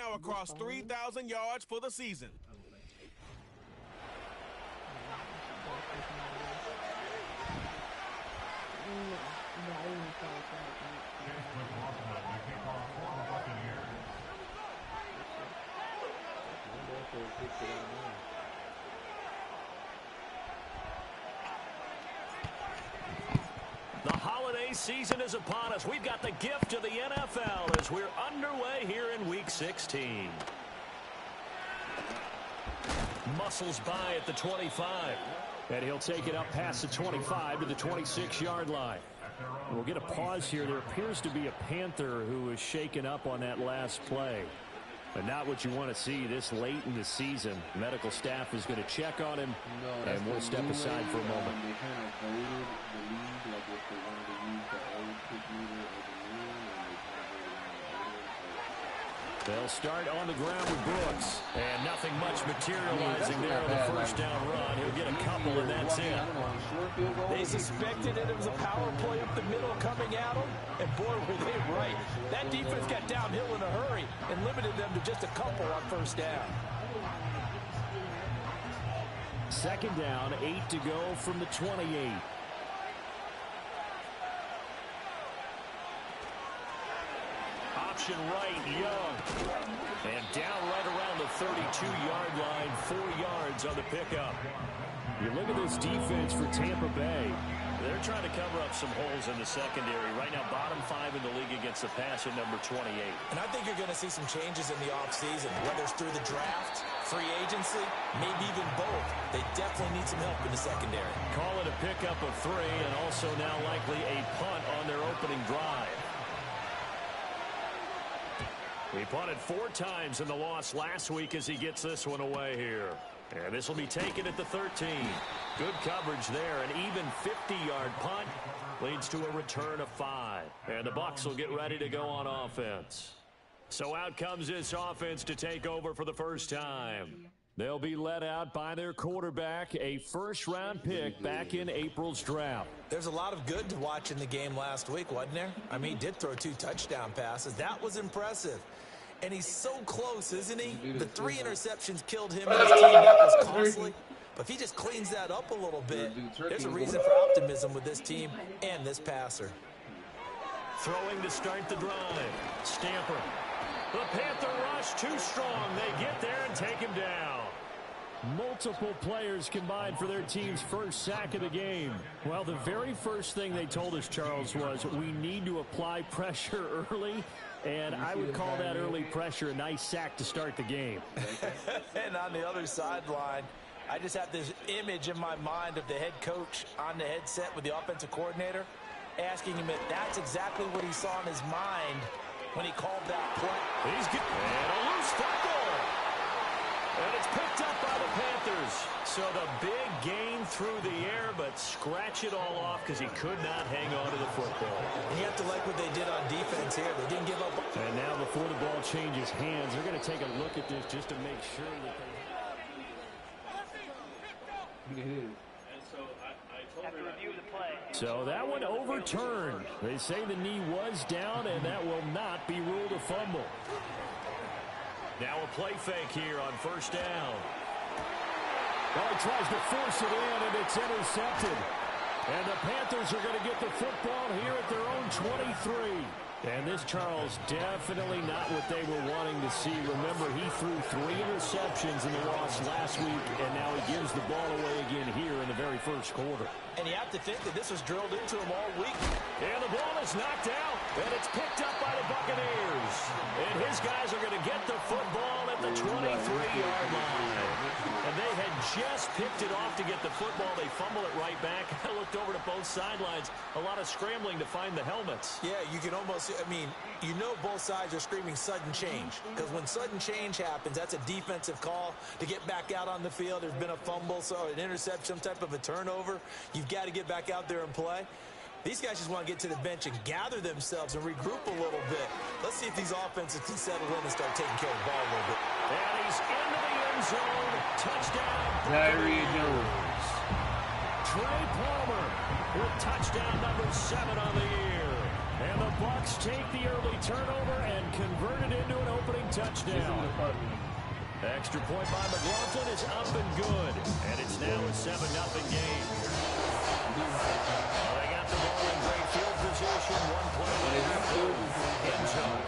now across 3,000 yards for the season. The holiday season is upon us. We've got the gift of the NFL as we're underway here in Week 16. Muscles by at the 25. And he'll take it up past the 25 to the 26-yard line. We'll get a pause here. There appears to be a Panther who is shaken up on that last play. But not what you want to see this late in the season. Medical staff is going to check on him, and we'll step aside for a moment. They kind of voted the league, like if they wanted to use the old kick meter or the new one, and they kind of voted on the They'll start on the ground with Bucs. And nothing much materializing there on the first down run. He'll get a couple, and that's it. They suspected it was a power play up the middle coming at them, and boy, were they right. That defense got downhill in a hurry and limited them to just a couple on first down. Second down, 8 to go from the 28. Option right, Young. And down right around the 32-yard line, 4 yards on the pickup. You look at this defense for Tampa Bay. They're trying to cover up some holes in the secondary. Right now, bottom 5 in the league against the pass at number 28. And I think you're going to see some changes in the offseason, whether it's through the draft, free agency, maybe even both. They definitely need some help in the secondary. Call it a pickup of 3 and also now likely a punt on their opening drive. He punted 4 times in the loss last week as he gets this one away here. And this will be taken at the 13. Good coverage there. An even 50-yard punt leads to a return of 5. And the Bucs will get ready to go on offense. So out comes this offense to take over for the first time. They'll be led out by their quarterback, a first-round pick back in April's draft. There's a lot of good to watch in the game last week, wasn't there? I mean, he did throw 2 touchdown passes. That was impressive. And he's so close, isn't he? The 3 interceptions killed him and his team. That was costly. But if he just cleans that up a little bit, there's a reason for optimism with this team and this passer. Throwing to start the drive. Stamper. The Panther rush too strong. They get there and take him down. Multiple players combined for their team's first sack of the game. Well, the very first thing they told us, Charles, was we need to apply pressure early. And I would call that early pressure a nice sack to start the game. And on the other sideline, I just have this image in my mind of the head coach on the headset with the offensive coordinator asking him if that's exactly what he saw in his mind when he called that play. He's getting a loose football. And it's picked up by the Panthers. So the big gain through the air, but scratch it all off because he could not hang on to the football. You have to like what they did on defense here. They didn't give up. And now before the ball changes hands, they're going to take a look at this just to make sure that they... So that one overturned. They say the knee was down, and that will not be ruled a fumble. Now a play fake here on first down. Well, he tries to force it in, and it's intercepted. And the Panthers are going to get the football here at their own 23. And this, Charles, definitely not what they were wanting to see. Remember, he threw 3 interceptions in the loss last week, and now he gives the ball away again here in the very first quarter. And you have to think that this was drilled into him all week. And the ball is knocked out, and it's picked up by the Buccaneers. And his guys are going to get the football at the 23-yard line. And they had just picked it off to get the football. They fumble it right back. I looked over to both sidelines. A lot of scrambling to find the helmets. Yeah, you can almost, I mean, you know both sides are screaming sudden change. Because when sudden change happens, that's a defensive call to get back out on the field. There's been a fumble, so an interception, some type of a turnover. You've got to get back out there and play. These guys just want to get to the bench and gather themselves and regroup a little bit. Let's see if these offenses can settle in and start taking care of the ball a little bit. And he's into the end zone. Touchdown. Larry Jones. Trey Palmer with touchdown number 7 on the year. And the Bucs take the early turnover and convert it into an opening touchdown. Extra point by McLaughlin is up and good. And it's now a 7-0 game. Well, they got the ball in great field position. One play end zone.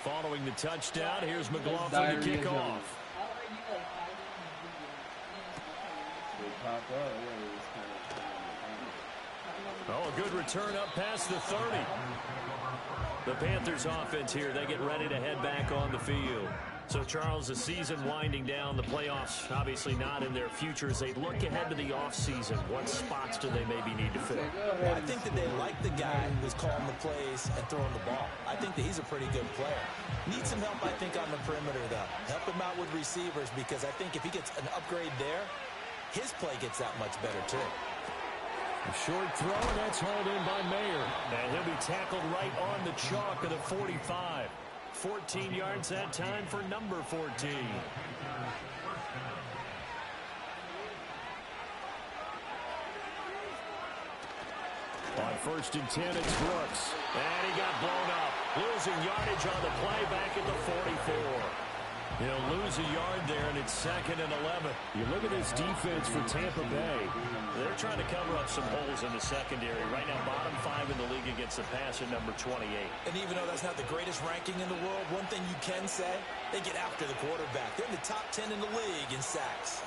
Following the touchdown, here's McLaughlin to kick off. Oh, a good return up past the 30. The Panthers offense here, they get ready to head back on the field. So, Charles, the season winding down, the playoffs obviously not in their future. As they look ahead to the offseason, what spots do they maybe need to fill? Well, I think that they like the guy who's calling the plays and throwing the ball. I think that he's a pretty good player. Needs some help, I think, on the perimeter, though. Help him out with receivers, because I think if he gets an upgrade there, his play gets that much better, too. A short throw, and that's hauled in by Mayer. And he'll be tackled right on the chalk of the 45. 14 yards that time for number 14. On 1st and 10, it's Brooks. And he got blown up. Losing yardage on the play back at the 44. He'll lose a yard there, and it's 2nd and 11. You look at this defense for Tampa Bay. They're trying to cover up some holes in the secondary. Right now, bottom 5 in the league against the pass at number 28. And even though that's not the greatest ranking in the world, one thing you can say, they get after the quarterback. They're in the top 10 in the league in sacks.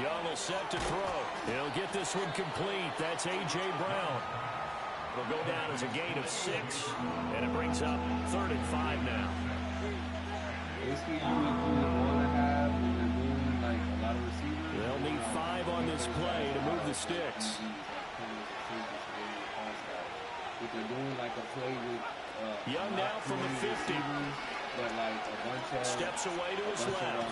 Young will set to throw. He'll get this one complete. That's A.J. Brown. It'll go down as a gain of 6, and it brings up 3rd and 5 now. Basically, you would want to have, when you're doing like a lot of receivers. They'll need 5 on this play to move the sticks. If they're doing like a play with Young now from the 50. But like a bunch of steps away to his left.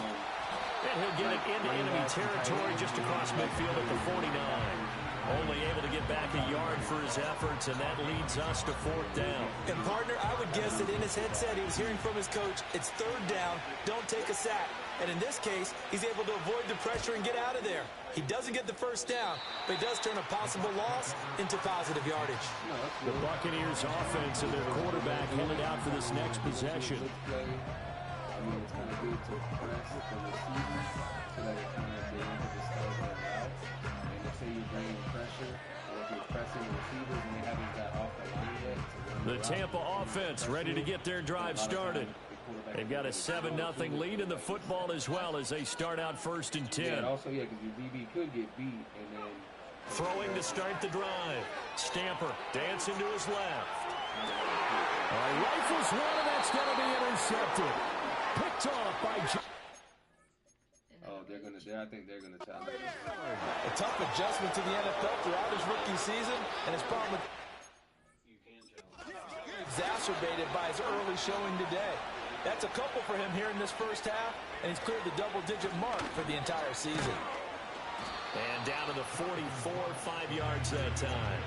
And he'll get it into enemy territory just across midfield at the 49. Only able to get back a yard for his efforts, and that leads us to 4th down. And, partner, I would guess that in his headset he was hearing from his coach, it's 3rd down, don't take a sack. And in this case, he's able to avoid the pressure and get out of there. He doesn't get the 1st down, but he does turn a possible loss into positive yardage. The Buccaneers offense and their quarterback headed out for this next possession. I mean, it's kind of good to press the receivers so that it kind of able to start their routes. And let's say you're bringing pressure, or if you're pressing the receivers and they haven't got off the line yet. The Tampa offense ready to get their drive started. They've got a 7-0 lead in the football as well as they start out 1st and 10. Yeah, and also, yeah, because your DB could get beat, and then throwing to start the drive. Stamper dancing to his left. Rifles one, and that's going to be intercepted. Picked off by I think they're gonna challenge him. A tough adjustment to the NFL throughout his rookie season, and his problem exacerbated by his early showing today. That's a couple for him here in this 1st half, and he's cleared the double-digit mark for the entire season. And down to the 44, 5 yards that time.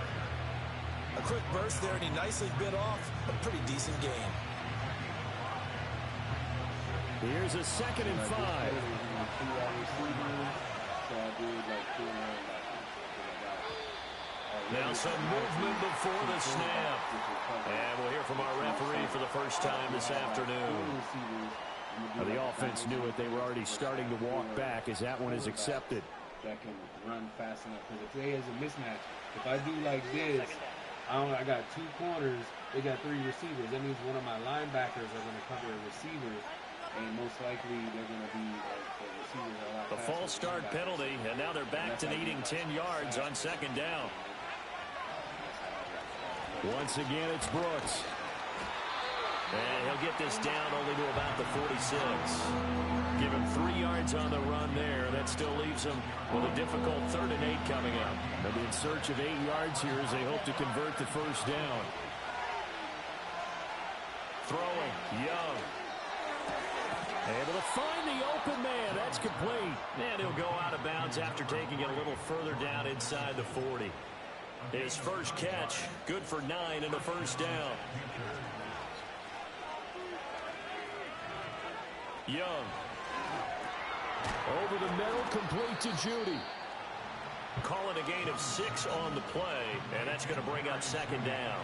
A quick burst there, and he nicely bit off a pretty decent gain. Here's a 2nd and 5. Now some movement before the snap. And we'll hear from our referee for the first time this afternoon. The offense knew it. They were already starting to walk back as that one is accepted. That can run fast enough. Because if they has a mismatch, if I do like this, I got 2 corners, they got 3 receivers. That means one of my linebackers are going to cover a receiver. And most likely they're going to be the receivers are a lot faster. A false start penalty, and now they're back to needing 10 yards on 2nd down. Once again, it's Brooks. And he'll get this down only to about the 46. Give him 3 yards on the run there. That still leaves him with a difficult 3rd and 8 coming up. They'll be in search of 8 yards here as they hope to convert the 1st down. Throwing, Young. Able to find the open man. That's complete. And he'll go out of bounds after taking it a little further down inside the 40. His first catch, good for 9 and a 1st down. Young. Over the middle, complete to Judy. Calling a gain of 6 on the play, and that's going to bring up second down.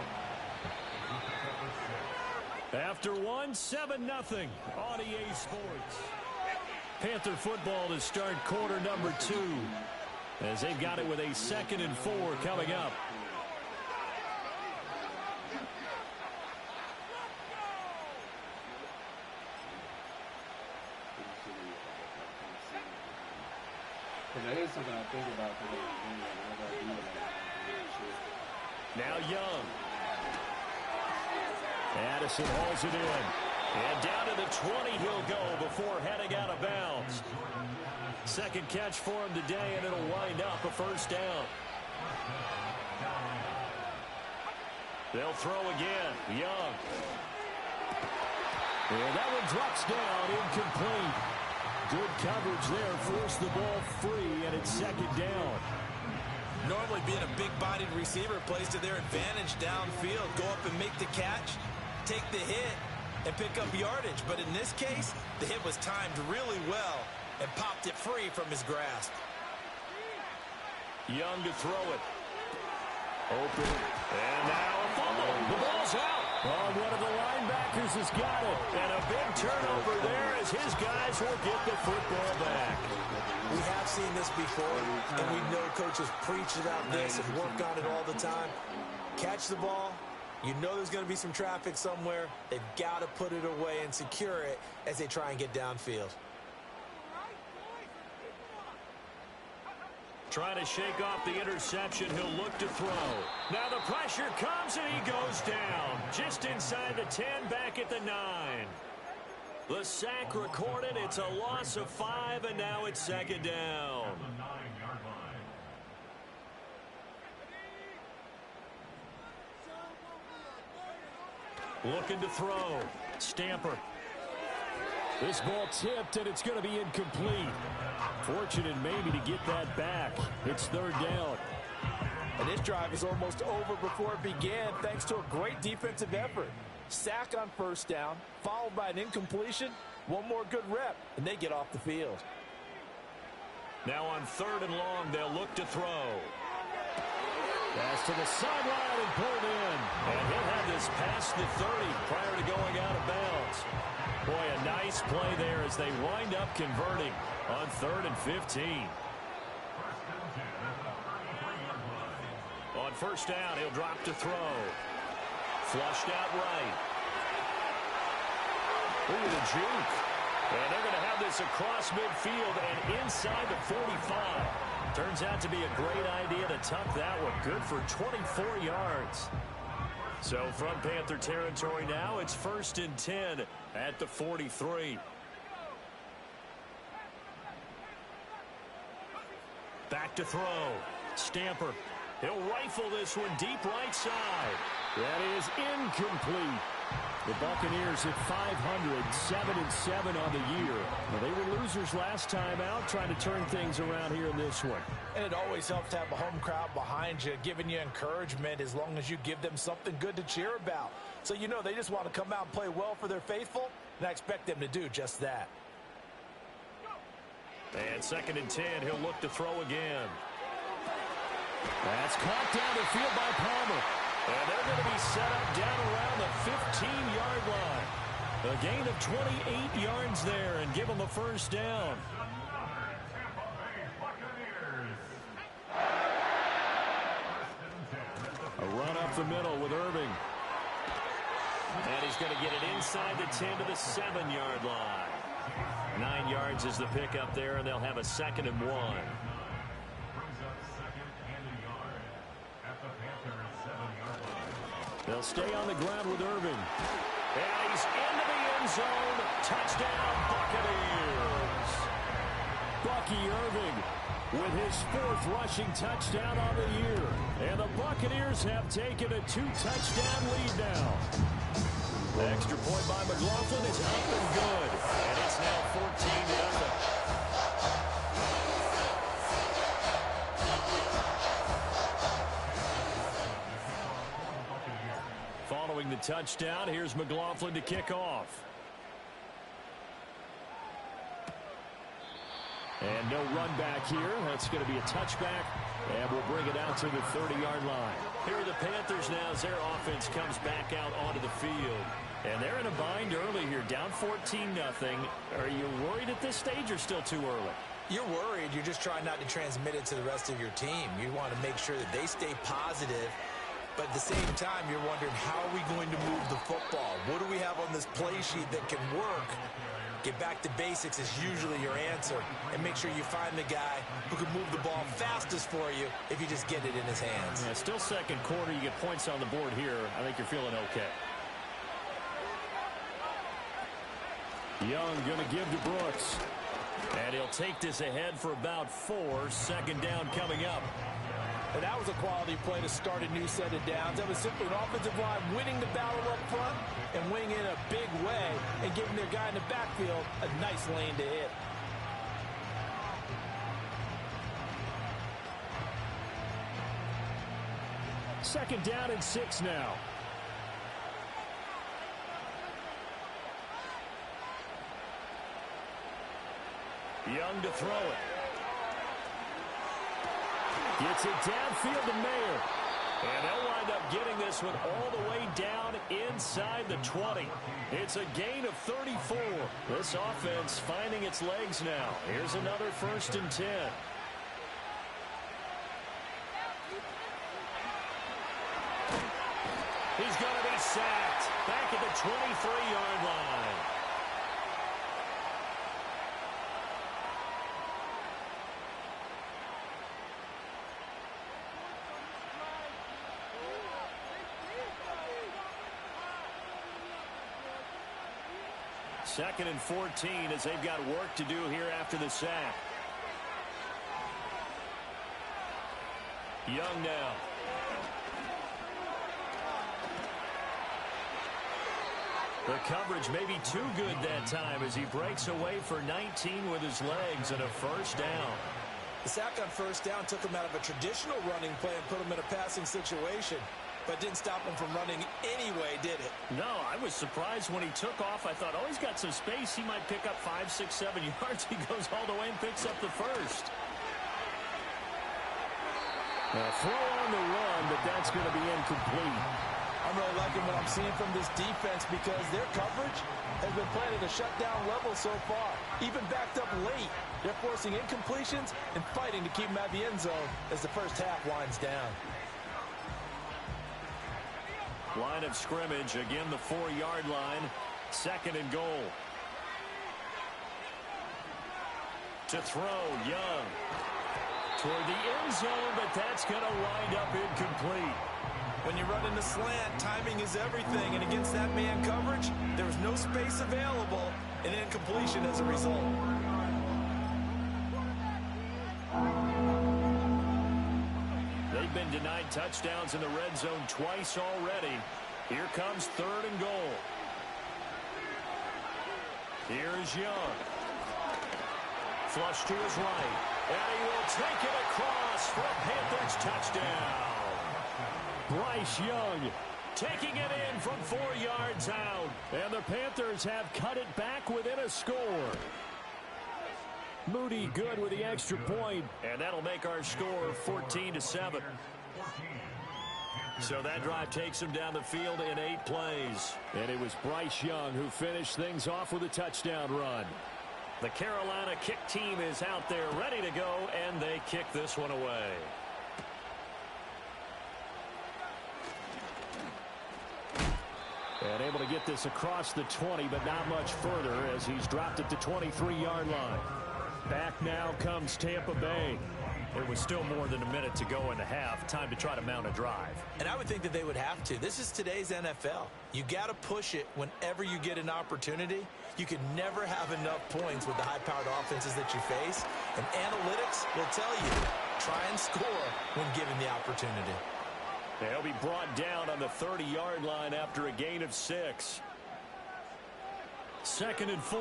After 7-0 on EA Sports. Panther football to start quarter number 2, as they've got it with a 2nd and 4 coming up. That is something I think about. Now Young. Addison hauls it in. And down to the 20 he'll go before heading out of bounds. Second catch for him today, and it'll wind up a first down. They'll throw again. Young. And that one drops down, incomplete. Good coverage there, forced the ball free, and it's second down. Normally being a big-bodied receiver plays to their advantage downfield. Go up and make the catch, take the hit, and pick up yardage. But in this case, the hit was timed really well and popped it free from his grasp. Young to throw it. Open. And now a fumble. The ball's out. Oh, one of the linebackers has got it. And a big turnover there as his guys will get the football back. We have seen this before, and we know coaches preach about this and work on it all the time. Catch the ball. You know there's going to be some traffic somewhere. They've got to put it away and secure it as they try and get downfield. Trying to shake off the interception. He'll look to throw. Now the pressure comes and he goes down. Just inside the 10, back at the 9. The sack recorded. It's a loss of 5, and now it's second down. Looking to throw. Stamper. This ball tipped, and it's going to be incomplete. Fortunate maybe to get that back. It's third down. And this drive is almost over before it began thanks to a great defensive effort. Sack on first down, followed by an incompletion. One more good rep, and they get off the field. Now on 3rd and long, they'll look to throw. Pass to the sideline and pulled in. And he'll have this past the 30 prior to going out of bounds. Boy, a nice play there as they wind up converting on 3rd and 15. On first down, he'll drop to throw. Flushed out right. Look at the juke. And they're going to have this across midfield and inside the 45. Turns out to be a great idea to tuck that one. Good for 24 yards. So from Panther territory now, it's 1st and 10 at the 43. Back to throw. Stamper. He'll rifle this one deep right side. That is incomplete. The Buccaneers at 500, 7-7 on the year. Well, they were losers last time out, trying to turn things around here in this one. And it always helps to have a home crowd behind you, giving you encouragement as long as you give them something good to cheer about. So you know they just want to come out and play well for their faithful, and I expect them to do just that. And 2nd and 10, he'll look to throw again. That's caught down the field by Palmer. And they're going to be set up down around the 15-yard line. A gain of 28 yards there and give them a first down. A run up the middle with Irving. And he's going to get it inside the 10 to the 7-yard line. 9 yards is the pickup there, and they'll have a 2nd and 1. They'll stay on the ground with Irving. And he's into the end zone. Touchdown, Buccaneers. Bucky Irving with his 4th rushing touchdown on the year. And the Buccaneers have taken a 2-touchdown lead now. The extra point by McLaughlin is up and good. And it's now 14-0. Following the touchdown, here's McLaughlin to kick off. And no run back here. That's going to be a touchback. And we'll bring it out to the 30-yard line. Here are the Panthers now as their offense comes back out onto the field. And they're in a bind early here, down 14-0. Are you worried at this stage or still too early? You're worried. You're just trying not to transmit it to the rest of your team. You want to make sure that they stay positive. But at the same time, you're wondering, how are we going to move the football? What do we have on this play sheet that can work? Get back to basics is usually your answer. And make sure you find the guy who can move the ball fastest for you if you just get it in his hands. Yeah, still second quarter. You get points on the board here. I think you're feeling okay. Young going to give to Brooks. And he'll take this ahead for about 4. Second down coming up. And that was a quality play to start a new set of downs. That was simply an offensive line winning the battle up front and winning in a big way and giving their guy in the backfield a nice lane to hit. Second down and 6 now. Young to throw it. Gets it downfield to Mayer. And they'll wind up getting this one all the way down inside the 20. It's a gain of 34. This offense finding its legs now. Here's another 1st and 10. He's going to be sacked back at the 23-yard line. Second and 14 as they've got work to do here after the sack. Young now. The coverage may be too good that time as he breaks away for 19 with his legs and a 1st down. The sack on 1st down took him out of a traditional running play and put him in a passing situation. But didn't stop him from running anyway, did it? No, I was surprised when he took off. I thought, oh, he's got some space. He might pick up 5, 6, 7 yards. He goes all the way and picks up the 1st. Now, throw on the run, but that's going to be incomplete. I'm really liking what I'm seeing from this defense because their coverage has been playing at a shutdown level so far. Even backed up late, they're forcing incompletions and fighting to keep them at the end zone as the first half winds down. Line of scrimmage, again the 4-yard line. 2nd and goal. To throw, Young. Toward the end zone, but that's going to wind up incomplete. When you run in the slant, timing is everything. And against that man coverage, there was no space available, and incompletion as a result. They've been denied touchdowns in the red zone twice already. Here comes 3rd and goal. Here's Young. Flush to his right. And he will take it across for a Panthers touchdown. Bryce Young taking it in from 4 yards out. And the Panthers have cut it back within a score. Moody good with the extra point, and that'll make our score 14-7. So that drive takes him down the field in 8 plays. And it was Bryce Young who finished things off with a touchdown run. The Carolina kick team is out there ready to go, and they kick this one away. And able to get this across the 20, but not much further as he's dropped it to 23-yard line. Back now comes Tampa Bay. There was still more than a minute to go in the half. Time to try to mount a drive. And I would think that they would have to. This is today's NFL. You got to push it whenever you get an opportunity. You can never have enough points with the high-powered offenses that you face. And analytics will tell you, try and score when given the opportunity. They'll be brought down on the 30-yard line after a gain of 6. 2nd and 4.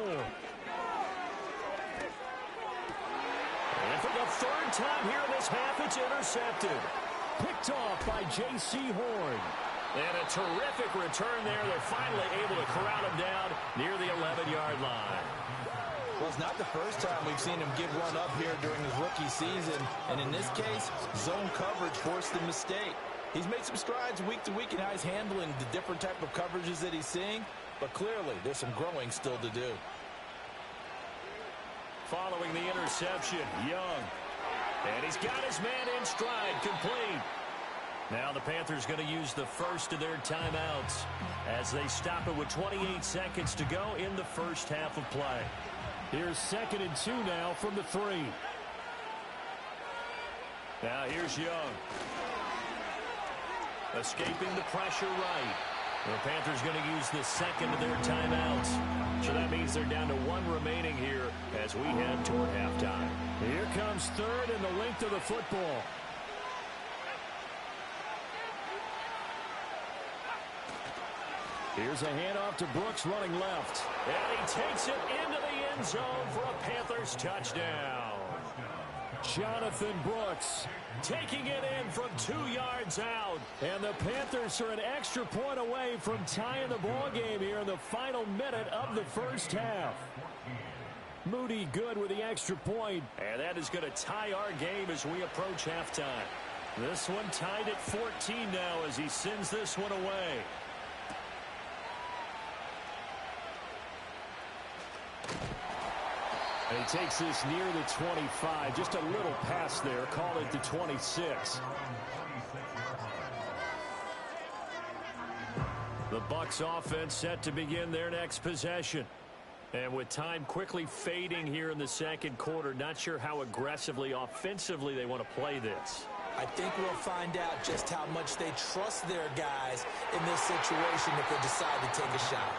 And for the 3rd time here in this half, it's intercepted. Picked off by J.C. Horn. And a terrific return there. They're finally able to corral him down near the 11-yard line. Well, it's not the first time we've seen him give one up here during his rookie season. And in this case, zone coverage forced the mistake. He's made some strides week to week in how he's handling the different type of coverages that he's seeing. But clearly, there's some growing still to do. Following the interception, Young. And he's got his man in stride, complete. Now the Panthers going to use the first of their timeouts as they stop it with 28 seconds to go in the first half of play. Here's 2nd and 2 now from the 3. Now here's Young. Escaping the pressure right. The Panthers going to use the second of their timeouts. So that means they're down to 1 remaining here as we head toward halftime. Here comes 3rd and the length of the football. Here's a handoff to Brooks running left. And he takes it into the end zone for a Panthers touchdown. Jonathan Brooks taking it in from 2 yards out. And the Panthers are an extra point away from tying the ball game here in the final minute of the first half. Moody good with the extra point. And that is going to tie our game as we approach halftime. This one tied at 14 now as he sends this one away. And he takes this near the 25. Just a little pass there. Call it the 26. The Bucs offense set to begin their next possession. And with time quickly fading here in the second quarter, not sure how aggressively, offensively they want to play this. I think we'll find out just how much they trust their guys in this situation if they decide to take a shot.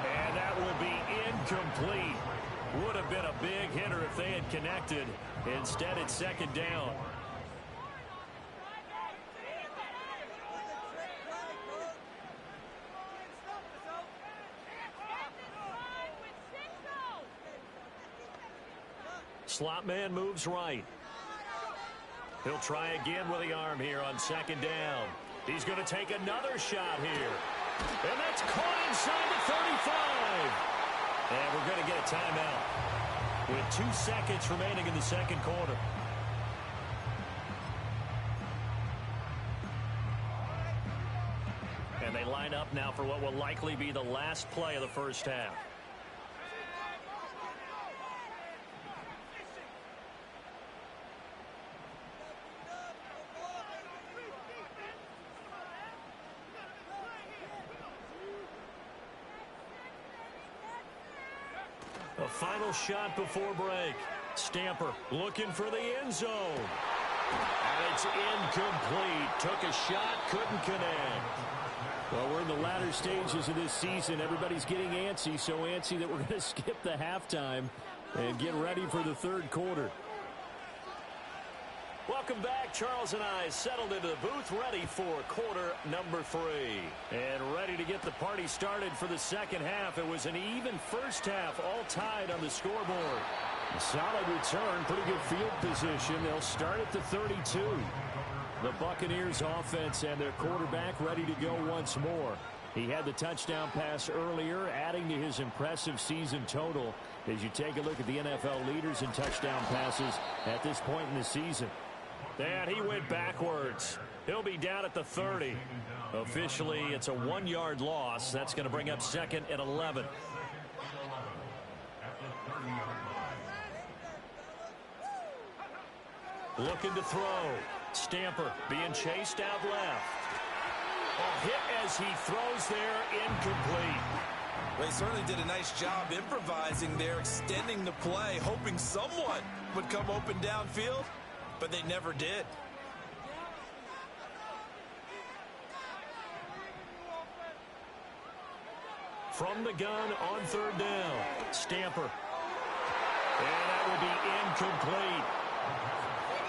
And that will be incomplete. Would have been a big hitter if they had connected. Instead, it's 2nd down. Slot man moves right. He'll try again with the arm here on 2nd down. He's going to take another shot here. And that's caught inside the 35. And we're going to get a timeout with 2 seconds remaining in the second quarter. And they line up now for what will likely be the last play of the first half. A final shot before break. Stamper looking for the end zone. And it's incomplete. Took a shot, couldn't connect. Well, we're in the latter stages of this season. Everybody's getting antsy, so antsy that we're going to skip the halftime and get ready for the third quarter. Welcome back. Charles and I settled into the booth, ready for quarter number 3. And ready to get the party started for the second half. It was an even first half, all tied on the scoreboard. A solid return, pretty good field position. They'll start at the 32. The Buccaneers offense and their quarterback ready to go once more. He had the touchdown pass earlier, adding to his impressive season total as you take a look at the NFL leaders in touchdown passes at this point in the season. And he went backwards. He'll be down at the 30. Officially, it's a 1-yard loss. That's going to bring up 2nd and 11. Looking to throw. Stamper being chased out left. A hit as he throws there, incomplete. Well, he certainly did a nice job improvising there, extending the play, hoping someone would come open downfield. But they never did. From the gun on 3rd down. Stamper. And that will be incomplete.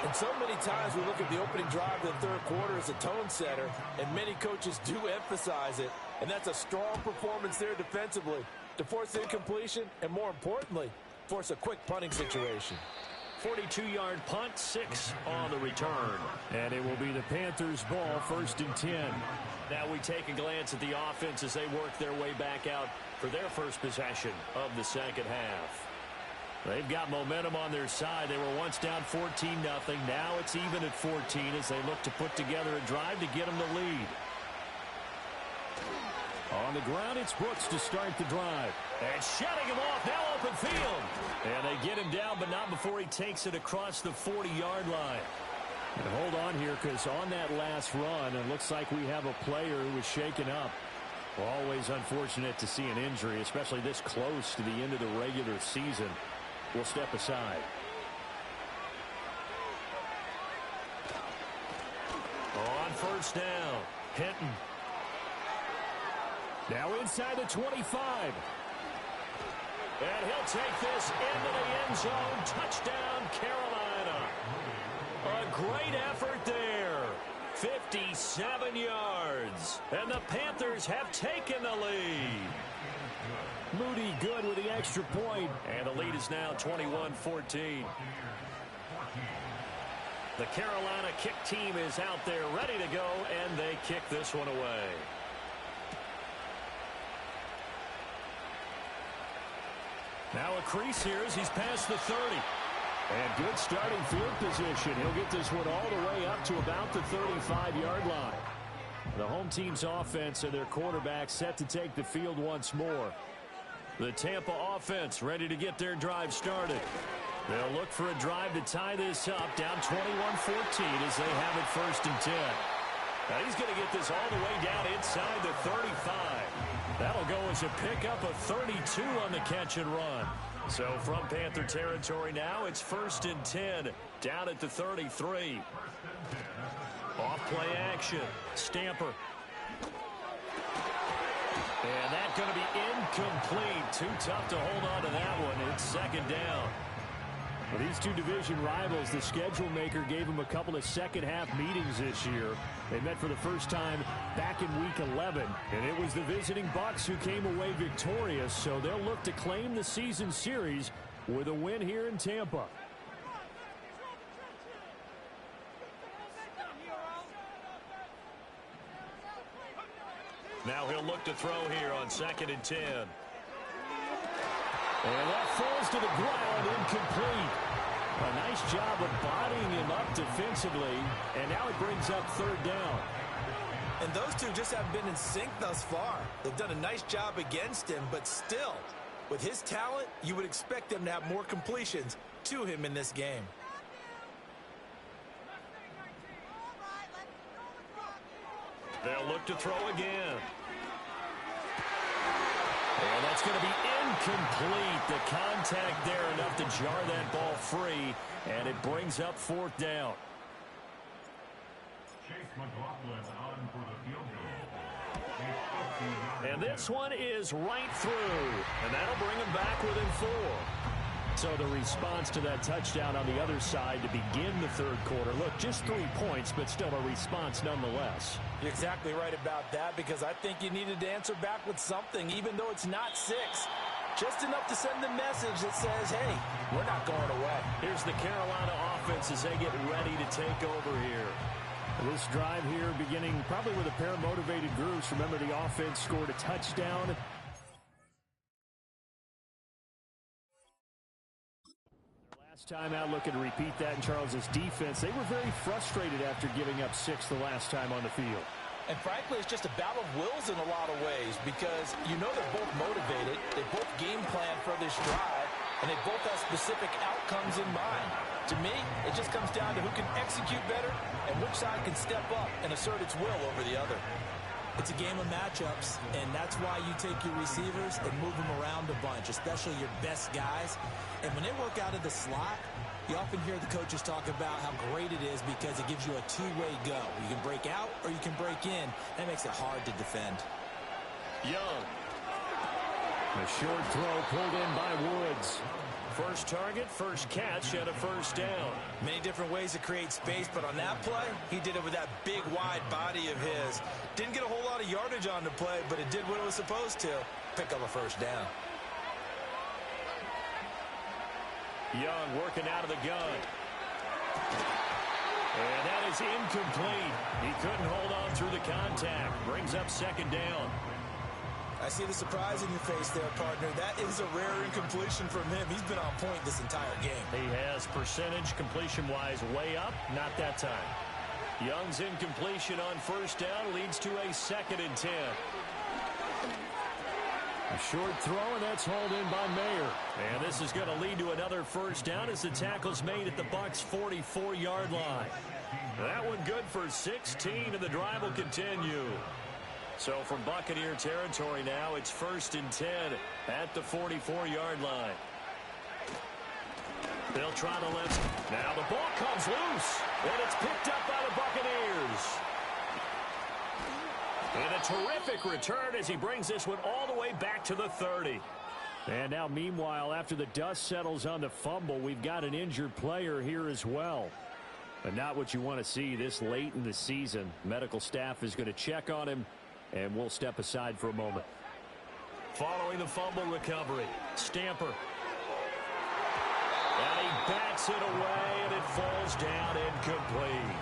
And so many times we look at the opening drive of the third quarter as a tone setter, and many coaches do emphasize it. And that's a strong performance there defensively to force incompletion and, more importantly, force a quick punting situation. 42-yard punt, 6 on the return. And it will be the Panthers' ball, 1st and 10. Now we take a glance at the offense as they work their way back out for their first possession of the second half. They've got momentum on their side. They were once down 14-0. Now it's even at 14 as they look to put together a drive to get them the lead. On the ground, it's Brooks to start the drive. And shutting him off, now open field. And they get him down, but not before he takes it across the 40-yard line. And hold on here, because on that last run, it looks like we have a player who was shaken up. Always unfortunate to see an injury, especially this close to the end of the regular season. We'll step aside. On first down, Hinton. Now inside the 25. And he'll take this into the end zone. Touchdown, Carolina. A great effort there. 57 yards. And the Panthers have taken the lead. Moody good with the extra point. And the lead is now 21-14. The Carolina kick team is out there ready to go, and they kick this one away. Now a crease here as he's past the 30. And good starting field position. He'll get this one all the way up to about the 35-yard line. The home team's offense and their quarterback set to take the field once more. The Tampa offense ready to get their drive started. They'll look for a drive to tie this up, down 21-14 as they have it 1st and 10. Now he's going to get this all the way down inside the 35. That'll go as a pickup of 32 on the catch and run. So from Panther territory now, it's 1st and 10, down at the 33. Off-play action, Stamper. And that's going to be incomplete. Too tough to hold on to that one. It's 2nd down. Well, these two division rivals, the schedule maker gave them a couple of second-half meetings this year. They met for the first time back in Week 11, and it was the visiting Bucs who came away victorious, so they'll look to claim the season series with a win here in Tampa. Now he'll look to throw here on 2nd and 10. And that falls to the ground, incomplete. A nice job of bodying him up defensively, and now it brings up 3rd down. And those two just haven't been in sync thus far. They've done a nice job against him, but still, with his talent, you would expect them to have more completions to him in this game. They'll look to throw again. And that's going to be incomplete. The contact there enough to jar that ball free, and it brings up 4th down. And this one is right through, and that'll bring him back within 4. So the response to that touchdown on the other side to begin the 3rd quarter. Look, just 3 points, but still a response nonetheless. You're exactly right about that, because I think you needed to answer back with something, even though it's not 6. Just enough to send a message that says, hey, we're not going away. Here's the Carolina offense as they get ready to take over here. This drive here beginning probably with a pair of motivated groups. Remember, the offense scored a touchdown. Time out looking to repeat that in Charles's defense. They were very frustrated after giving up 6 the last time on the field. And frankly, it's just a battle of wills in a lot of ways, because you know they're both motivated, they both game plan for this drive, and they both have specific outcomes in mind. To me, it just comes down to who can execute better and which side can step up and assert its will over the other. It's a game of matchups, and that's why you take your receivers and move them around a bunch, especially your best guys. And when they work out of the slot, you often hear the coaches talk about how great it is because it gives you a two-way go. You can break out or you can break in. That makes it hard to defend. Young. A short throw pulled in by Woods. First target, first catch, and a 1st down. Many different ways to create space, but on that play, he did it with that big, wide body of his. Didn't get a whole lot of yardage on the play, but it did what it was supposed to. Pick up a 1st down. Young working out of the gun. And that is incomplete. He couldn't hold on through the contact. Brings up 2nd down. I see the surprise in your face there, partner. That is a rare incompletion from him. He's been on point this entire game. He has percentage completion-wise way up, not that time. Young's incompletion on first down leads to a 2nd and 10. A short throw, and that's hauled in by Mayer. And this is going to lead to another first down as the tackle's made at the Bucs' 44-yard line. That one good for 16, and the drive will continue. So from Buccaneer territory now, it's 1st and 10 at the 44-yard line. They'll try the left. Now the ball comes loose, and it's picked up by the Buccaneers. And a terrific return as he brings this one all the way back to the 30. And now, meanwhile, after the dust settles on the fumble, we've got an injured player here as well. But not what you want to see this late in the season. Medical staff is going to check on him, and we'll step aside for a moment. Following the fumble recovery, Stamper. And he bats it away, and it falls down incomplete.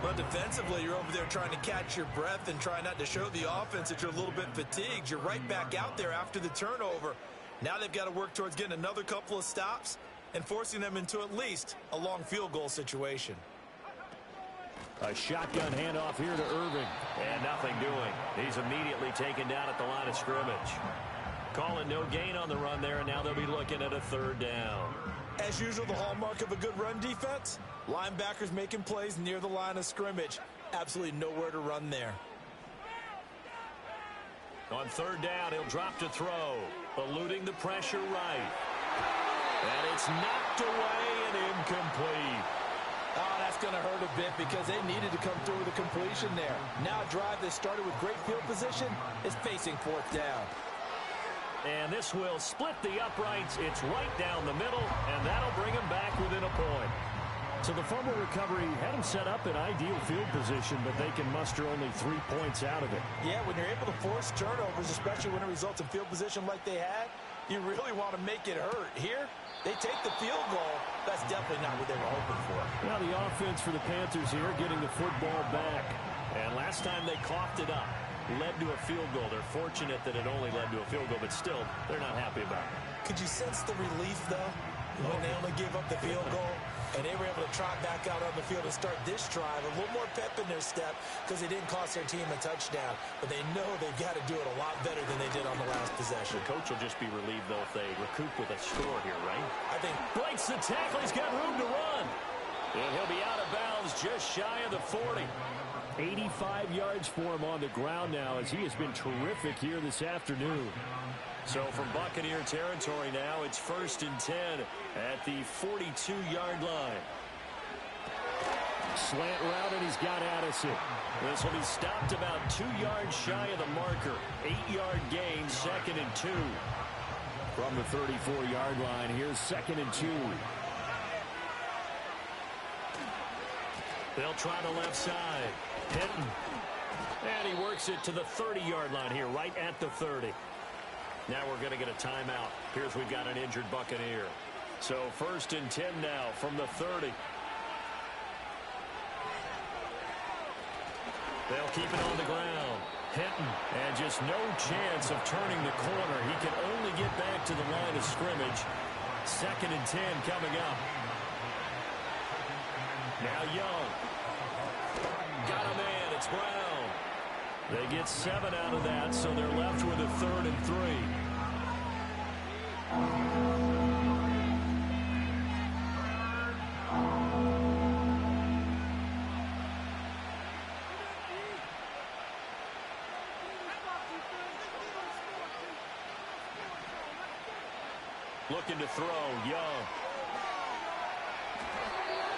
Well, defensively, you're over there trying to catch your breath and try not to show the offense that you're a little bit fatigued. You're right back out there after the turnover. Now they've got to work towards getting another couple of stops and forcing them into at least a long field goal situation. A shotgun handoff here to Irving, and nothing doing. He's immediately taken down at the line of scrimmage. Calling no gain on the run there, and now they'll be looking at a 3rd down. As usual, the hallmark of a good run defense, linebackers making plays near the line of scrimmage. Absolutely nowhere to run there. On 3rd down, he'll drop to throw, eluding the pressure right. And it's knocked away and incomplete. Oh, that's going to hurt a bit because they needed to come through with a completion there. Now a drive that started with great field position is facing 4th down. And this will split the uprights. It's right down the middle, and that'll bring him back within a point. So the fumble recovery had him set up in ideal field position, but they can muster only 3 points out of it. Yeah, when you're able to force turnovers, especially when it results in field position like they had, you really want to make it hurt. Here, they take the field goal. That's definitely not what they were hoping for. Now the offense for the Panthers here getting the football back. And last time they coughed it up, led to a field goal. They're fortunate that it only led to a field goal, but still, they're not happy about it. Could you sense the relief, though, when they only gave up the field goal? And they were able to trot back out on the field and start this drive. A little more pep in their step because they didn't cost their team a touchdown. But they know they've got to do it a lot better than they did on the last possession. The coach will just be relieved, though, if they recoup with a score here, right? I think breaks the tackle. He's got room to run. And he'll be out of bounds just shy of the 40. 85 yards for him on the ground now as he has been terrific here this afternoon. So from Buccaneer territory now, it's 1st and 10 at the 42-yard line. Slant route, and he's got Addison. This will be stopped about 2 yards shy of the marker. 8-yard gain, 2nd and 2. From the 34-yard line, here's 2nd and 2. They'll try the left side. Hinton. And he works it to the 30-yard line here, right at the 30. Now we're going to get a timeout. Here's we've got an injured Buccaneer. So 1st and 10 now from the 30. They'll keep it on the ground. Hinton, and just no chance of turning the corner. He can only get back to the line of scrimmage. 2nd and 10 coming up. Now Young. Got a man. It's Brown. They get 7 out of that, so they're left with a 3rd and 3. Looking to throw, Young.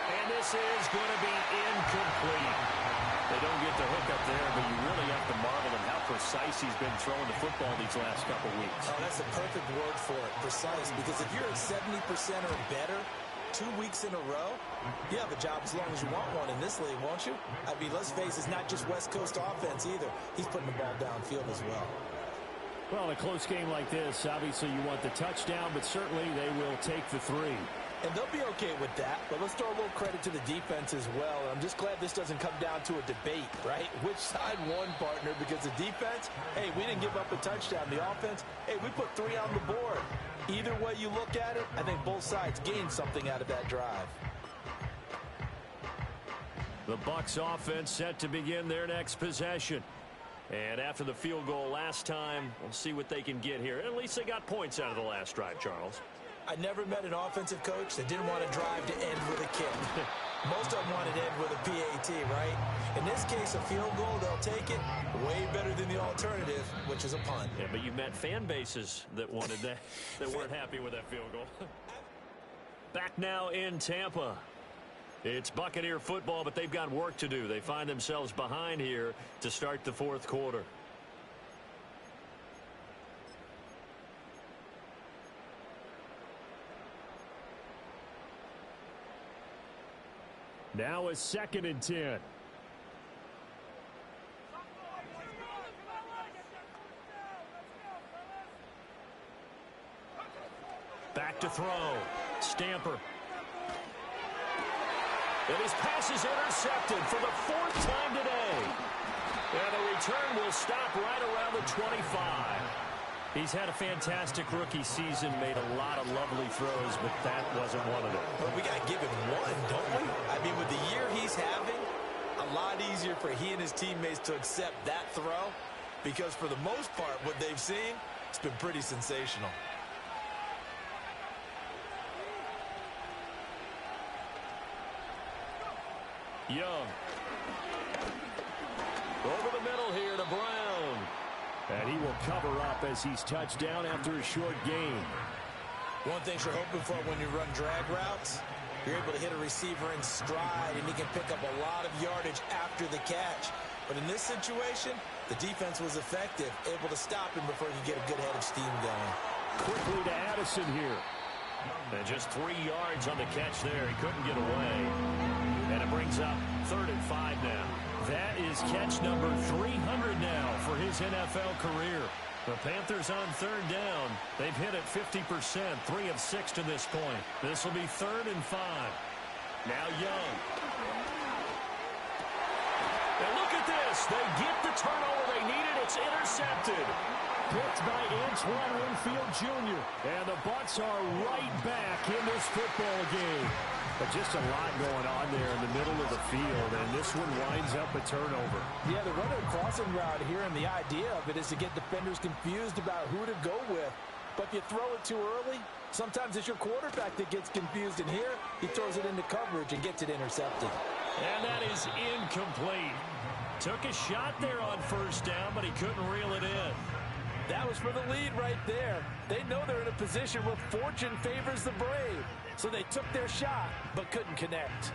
And this is going to be incomplete. They don't get the hook up there, but you really have to marvel at how precise he's been throwing the football these last couple weeks. Oh, that's a perfect word for it, precise, because if you're at 70% or better 2 weeks in a row, you have a job as long as you want one in this league, won't you? I mean, let's face it, it's not just West Coast offense either. He's putting the ball downfield as well. Well, in a close game like this, obviously you want the touchdown, but certainly they will take the 3. And they'll be okay with that, but let's throw a little credit to the defense as well. I'm just glad this doesn't come down to a debate, right? Which side won, partner? Because the defense, hey, we didn't give up a touchdown. The offense, hey, we put 3 on the board. Either way you look at it, I think both sides gained something out of that drive. The Bucs offense set to begin their next possession. And after the field goal last time, we'll see what they can get here. At least they got points out of the last drive, Charles. I never met an offensive coach that didn't want to drive to end with a kick. Most of them wanted to end with a PAT, right? In this case, a field goal, they'll take it. Way better than the alternative, which is a punt. Yeah, but you met fan bases that wanted that, that weren't happy with that field goal. Back now in Tampa. It's Buccaneer football, but they've got work to do. They find themselves behind here to start the fourth quarter. Now it's 2nd and 10. Back to throw. Stamper. And his pass is intercepted for the 4th time today. And the return will stop right around the 25. He's had a fantastic rookie season, made a lot of lovely throws, but that wasn't one of them. But we got to give him one, don't we? I mean, with the year he's having, a lot easier for he and his teammates to accept that throw, because for the most part, what they've seen, it's been pretty sensational. Young. Over the middle here to Brown. And he will cover up as he's touched down after a short gain. One thing you're hoping for when you run drag routes, you're able to hit a receiver in stride, and he can pick up a lot of yardage after the catch. But in this situation, the defense was effective, able to stop him before he could get a good head of steam going. Quickly to Addison here. And just 3 yards on the catch there. He couldn't get away. And it brings up 3rd and 5 now. That is catch number 300 now for his NFL career. The Panthers on 3rd down. They've hit it 50%, 3 of 6 to this point. This will be 3rd and 5. Now Young. And look at this. They get the turnover they needed. It's intercepted. Picked by Antoine Winfield Jr. And the Bucs are right back in this football game. But just a lot going on there in the middle of the field, and this one winds up a turnover. Yeah, they're running a crossing route here, and the idea of it is to get defenders confused about who to go with. But if you throw it too early, sometimes it's your quarterback that gets confused, and here he throws it into coverage and gets it intercepted. And that is incomplete. Took a shot there on 1st down, but he couldn't reel it in. That was for the lead right there. They know they're in a position where fortune favors the brave. So they took their shot, but couldn't connect.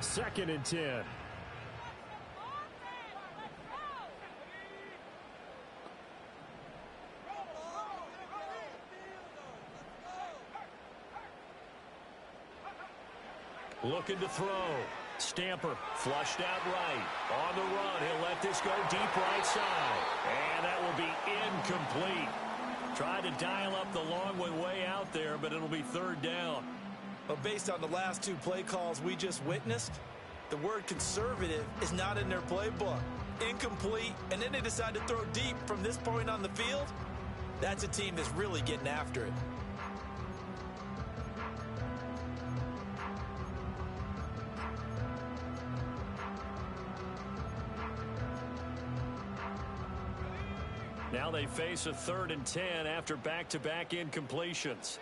Second and 10. Looking to throw. Stamper flushed out right. On the run, he'll let this go deep right side. And that will be incomplete. Tried to dial up the long way out there, but it'll be 3rd down. But based on the last 2 play calls we just witnessed, the word conservative is not in their playbook. Incomplete, and then they decide to throw deep from this point on the field. That's a team that's really getting after it. Now they face a 3rd and 10 after back-to-back incompletions.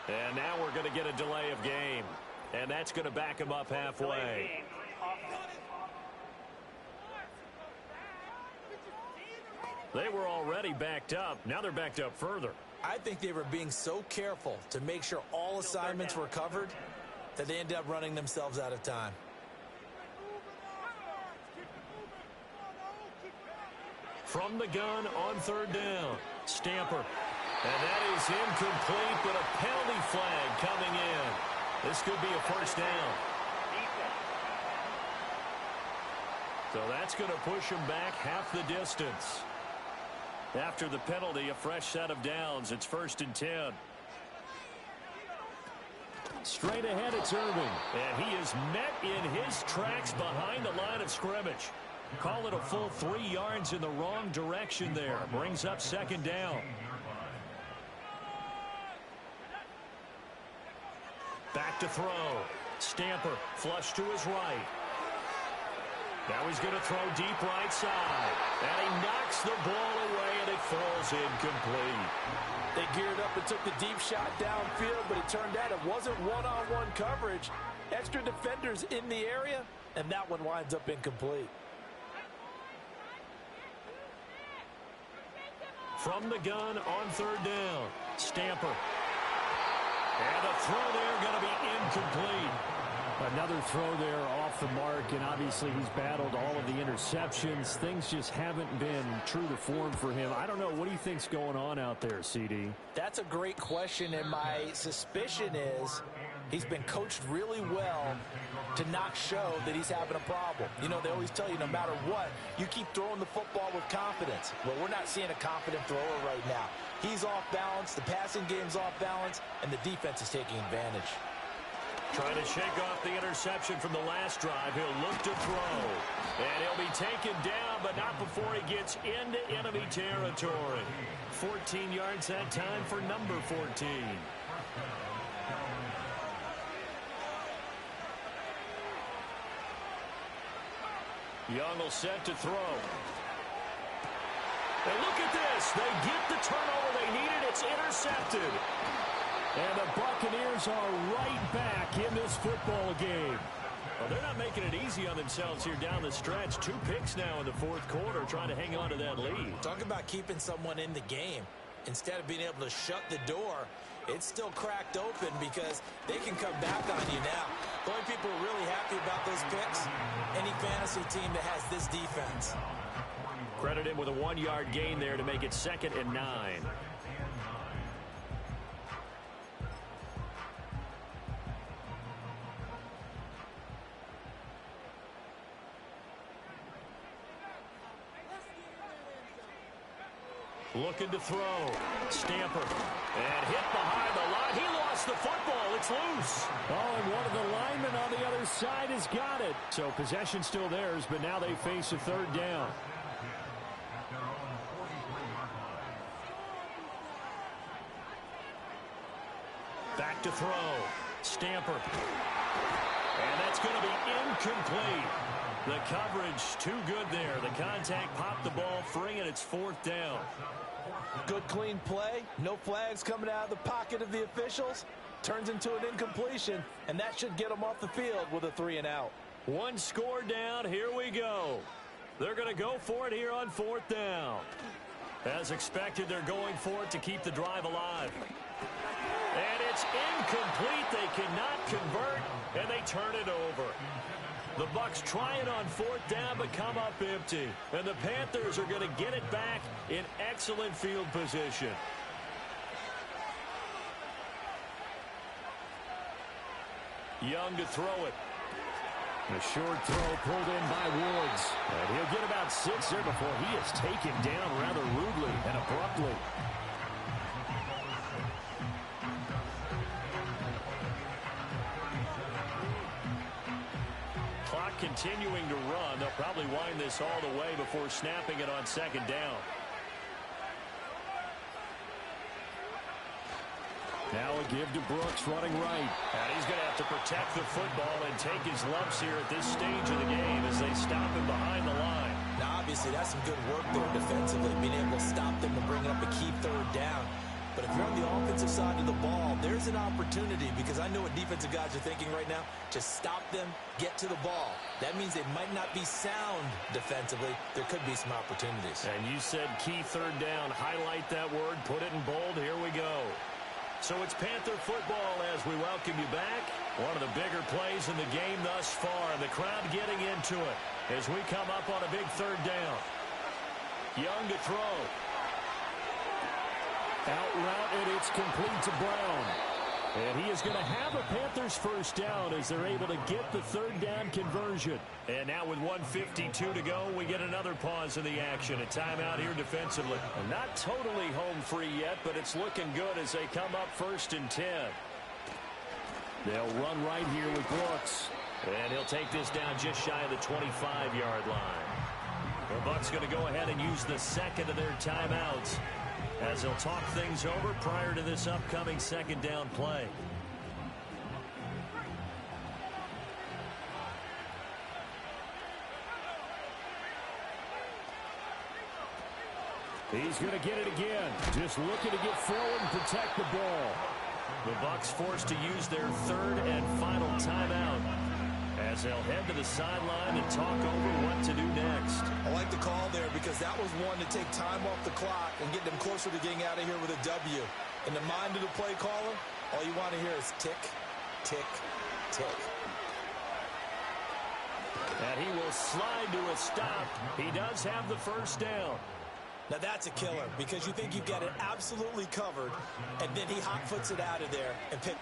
And now we're going to get a delay of game. And that's going to back him up halfway. They were already backed up. Now they're backed up further. I think they were being so careful to make sure all assignments were covered that they ended up running themselves out of time. From the gun on 3rd down. Stamper. And that is incomplete, but a penalty flag coming in. This could be a 1st down. So that's going to push him back half the distance. After the penalty, a fresh set of downs. It's 1st and 10. Straight ahead, it's Irving. And he is met in his tracks behind the line of scrimmage. Call it a full 3 yards in the wrong direction there. Brings up 2nd down. Back to throw. Stamper, flush to his right. Now he's going to throw deep right side. And he knocks the ball away, and it falls incomplete. They geared up and took the deep shot downfield, but it turned out it wasn't one-on-one coverage. Extra defenders in the area, and that one winds up incomplete. From the gun on 3rd down. Stamper. And a throw there going to be incomplete. Another throw there off the mark, and obviously he's battled all of the interceptions. Things just haven't been true to form for him. I don't know. What do you think's going on out there, CD? That's a great question, and my suspicion is he's been coached really well to not show that he's having a problem. You know, they always tell you no matter what, you keep throwing the football with confidence. Well, we're not seeing a confident thrower right now. He's off balance, the passing game's off balance, and the defense is taking advantage. Trying to shake off the interception from the last drive. He'll look to throw. And he'll be taken down, but not before he gets into enemy territory. 14 yards that time for number 14. Young will set to throw. And look at this. They get the turnover they needed. It's intercepted. And the Buccaneers are right back in this football game. Well, they're not making it easy on themselves here down the stretch. 2 picks now in the 4th quarter, trying to hang on to that lead. Talk about keeping someone in the game. Instead of being able to shut the door, it's still cracked open because they can come back on you now. The only people who are really happy about those picks, any fantasy team that has this defense. Credit him with a 1-yard gain there to make it 2nd and 9. Looking to throw. Stamper. And hit behind the line. He lost the football. It's loose. Oh, and one of the linemen on the other side has got it. So possession still theirs, but now they face a 3rd down. Back to throw. Stamper. And that's going to be incomplete. The coverage too good there. The contact popped the ball free, and it's 4th down. Good clean play. No flags coming out of the pocket of the officials. Turns into an incompletion, and that should get them off the field with a 3 and out. 1 score down. Here we go. They're going to go for it here on 4th down. As expected, they're going for it to keep the drive alive. And it's incomplete. They cannot convert, and they turn it over. The Bucs try it on 4th down, but come up empty. And the Panthers are going to get it back in excellent field position. Young to throw it. A short throw pulled in by Woods. And he'll get about 6 there before he is taken down rather rudely and abruptly. Clock continuing to run. They'll probably wind this all the way before snapping it on 2nd down. Now a give to Brooks running right. And he's going to have to protect the football and take his lumps here at this stage of the game as they stop him behind the line. Now, obviously, that's some good work there defensively, being able to stop them and bring up a key 3rd down. But if you're on the offensive side of the ball, there's an opportunity, because I know what defensive guys are thinking right now, to stop them, get to the ball. That means they might not be sound defensively. There could be some opportunities. And you said key 3rd down. Highlight that word. Put it in bold. Here we go. So it's Panther football as we welcome you back. One of the bigger plays in the game thus far. The crowd getting into it as we come up on a big 3rd down. Young to throw. Out route, and it's complete to Brown. And he is going to have a Panthers first down as they're able to get the third down conversion. And now with 1:52 to go, we get another pause in the action. A timeout here defensively. Not totally home free yet, but it's looking good as they come up 1st and 10. They'll run right here with Bucs. And he'll take this down just shy of the 25-yard line. The Bucs going to go ahead and use the second of their timeouts as they'll talk things over prior to this upcoming second down play. He's going to get it again. Just looking to get forward and protect the ball. The Bucs forced to use their third and final timeout as they'll head to the sideline and talk over what to do next. I like the call there because that was one to take time off the clock and get them closer to getting out of here with a W. In the mind of the play caller, all you want to hear is tick, tick, tick. And he will slide to a stop. He does have the first down. Now that's a killer because you think you've got it absolutely covered, and then he hot foots it out of there and pick.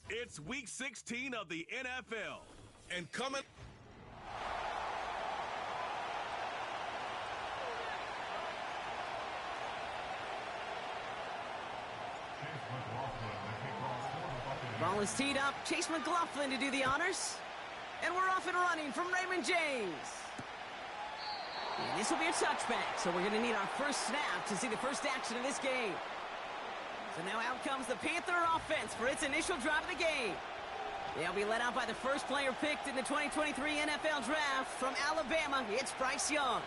It's week 16 of the NFL. And coming... Ball is teed up. Chase McLaughlin to do the honors. And we're off and running from Raymond James. And this will be a touchback, so we're going to need our first snap to see the first action of this game. So now out comes the Panther offense for its initial drive of the game. They'll be led out by the first player picked in the 2023 NFL Draft from Alabama. It's Bryce Young.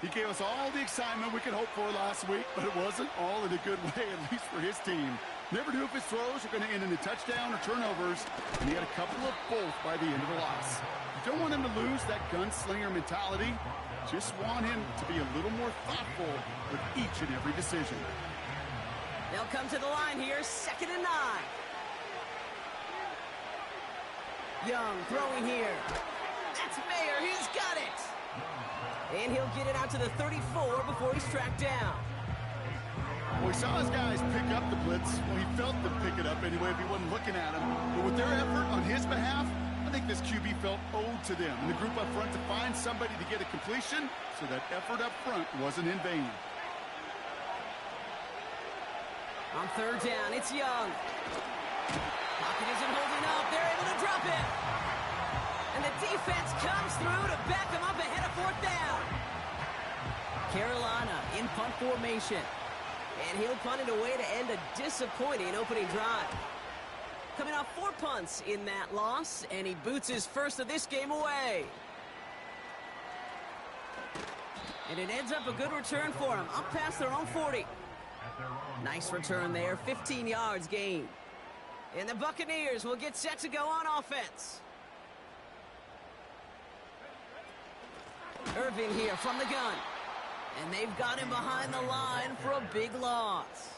He gave us all the excitement we could hope for last week, but it wasn't all in a good way, at least for his team. Never knew if his throws were going to end in a touchdown or turnovers, and he had a couple of both by the end of the loss. You don't want him to lose that gunslinger mentality. Just want him to be a little more thoughtful with each and every decision. They'll come to the line here, 2nd and 9. Young throwing here. That's Mayer, he's got it. And he'll get it out to the 34 before he's tracked down. Well, we saw his guys pick up the blitz. Well, he felt them pick it up anyway if he wasn't looking at him. But with their effort on his behalf, I think this QB felt owed to them and the group up front to find somebody to get a completion, so that effort up front wasn't in vain. On 3rd down, it's Young. Pocket isn't holding up. They're able to drop it. And the defense comes through to back them up ahead of 4th down. Carolina in punt formation. And he'll punt it away to end a disappointing opening drive. Coming off 4 punts in that loss, and he boots his first of this game away. And it ends up a good return for him, up past their own 40. Nice return there, 15 yards gained. And the Buccaneers will get set to go on offense. Irvin here from the gun. And they've got him behind the line for a big loss.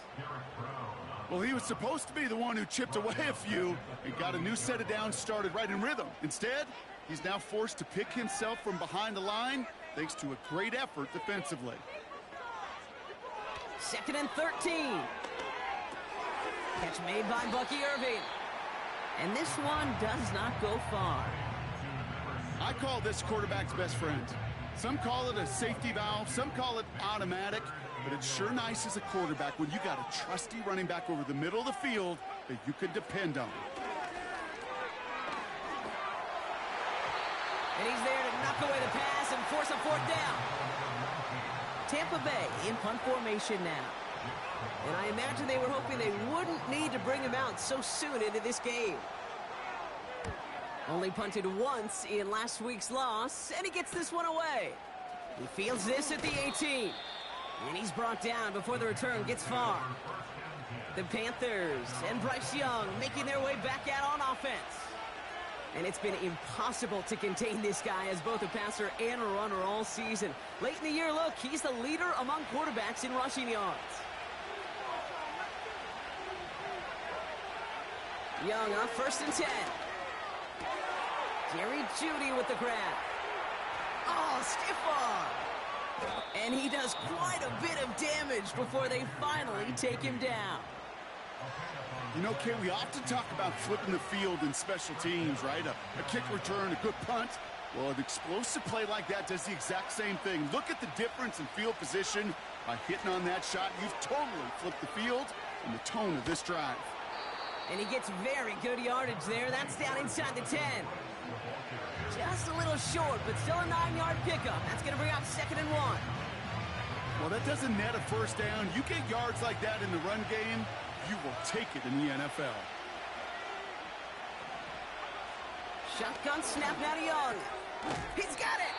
Well, he was supposed to be the one who chipped away a few and got a new set of downs started right in rhythm. Instead, he's now forced to pick himself from behind the line thanks to a great effort defensively. 2nd and 13. Catch made by Bucky Irving. And this one does not go far. I call this quarterback's best friend. Some call it a safety valve, some call it automatic, but it's sure nice as a quarterback when you got a trusty running back over the middle of the field that you can depend on. And he's there to knock away the pass and force a 4th down. Tampa Bay in punt formation now. And I imagine they were hoping they wouldn't need to bring him out so soon into this game. Only punted once in last week's loss, and he gets this one away. He fields this at the 18. And he's brought down before the return gets far. The Panthers and Bryce Young making their way back out on offense. And it's been impossible to contain this guy as both a passer and a runner all season. Late in the year, look, he's the leader among quarterbacks in rushing yards. Young on 1st and 10. Jerry Jeudy with the grab. Oh, stiff arm. And he does quite a bit of damage before they finally take him down. You know, Kay, we often talk about flipping the field in special teams, right? A kick return, a good punt. Well, an explosive play like that does the exact same thing. Look at the difference in field position. By hitting on that shot, you've totally flipped the field and the tone of this drive. And he gets very good yardage there. That's down inside the 10. Just a little short, but still a 9-yard pickup. That's going to bring out 2nd and 1. Well, that doesn't net a 1st down. You get yards like that in the run game, you will take it in the NFL. Shotgun snap now to Young. He's got it!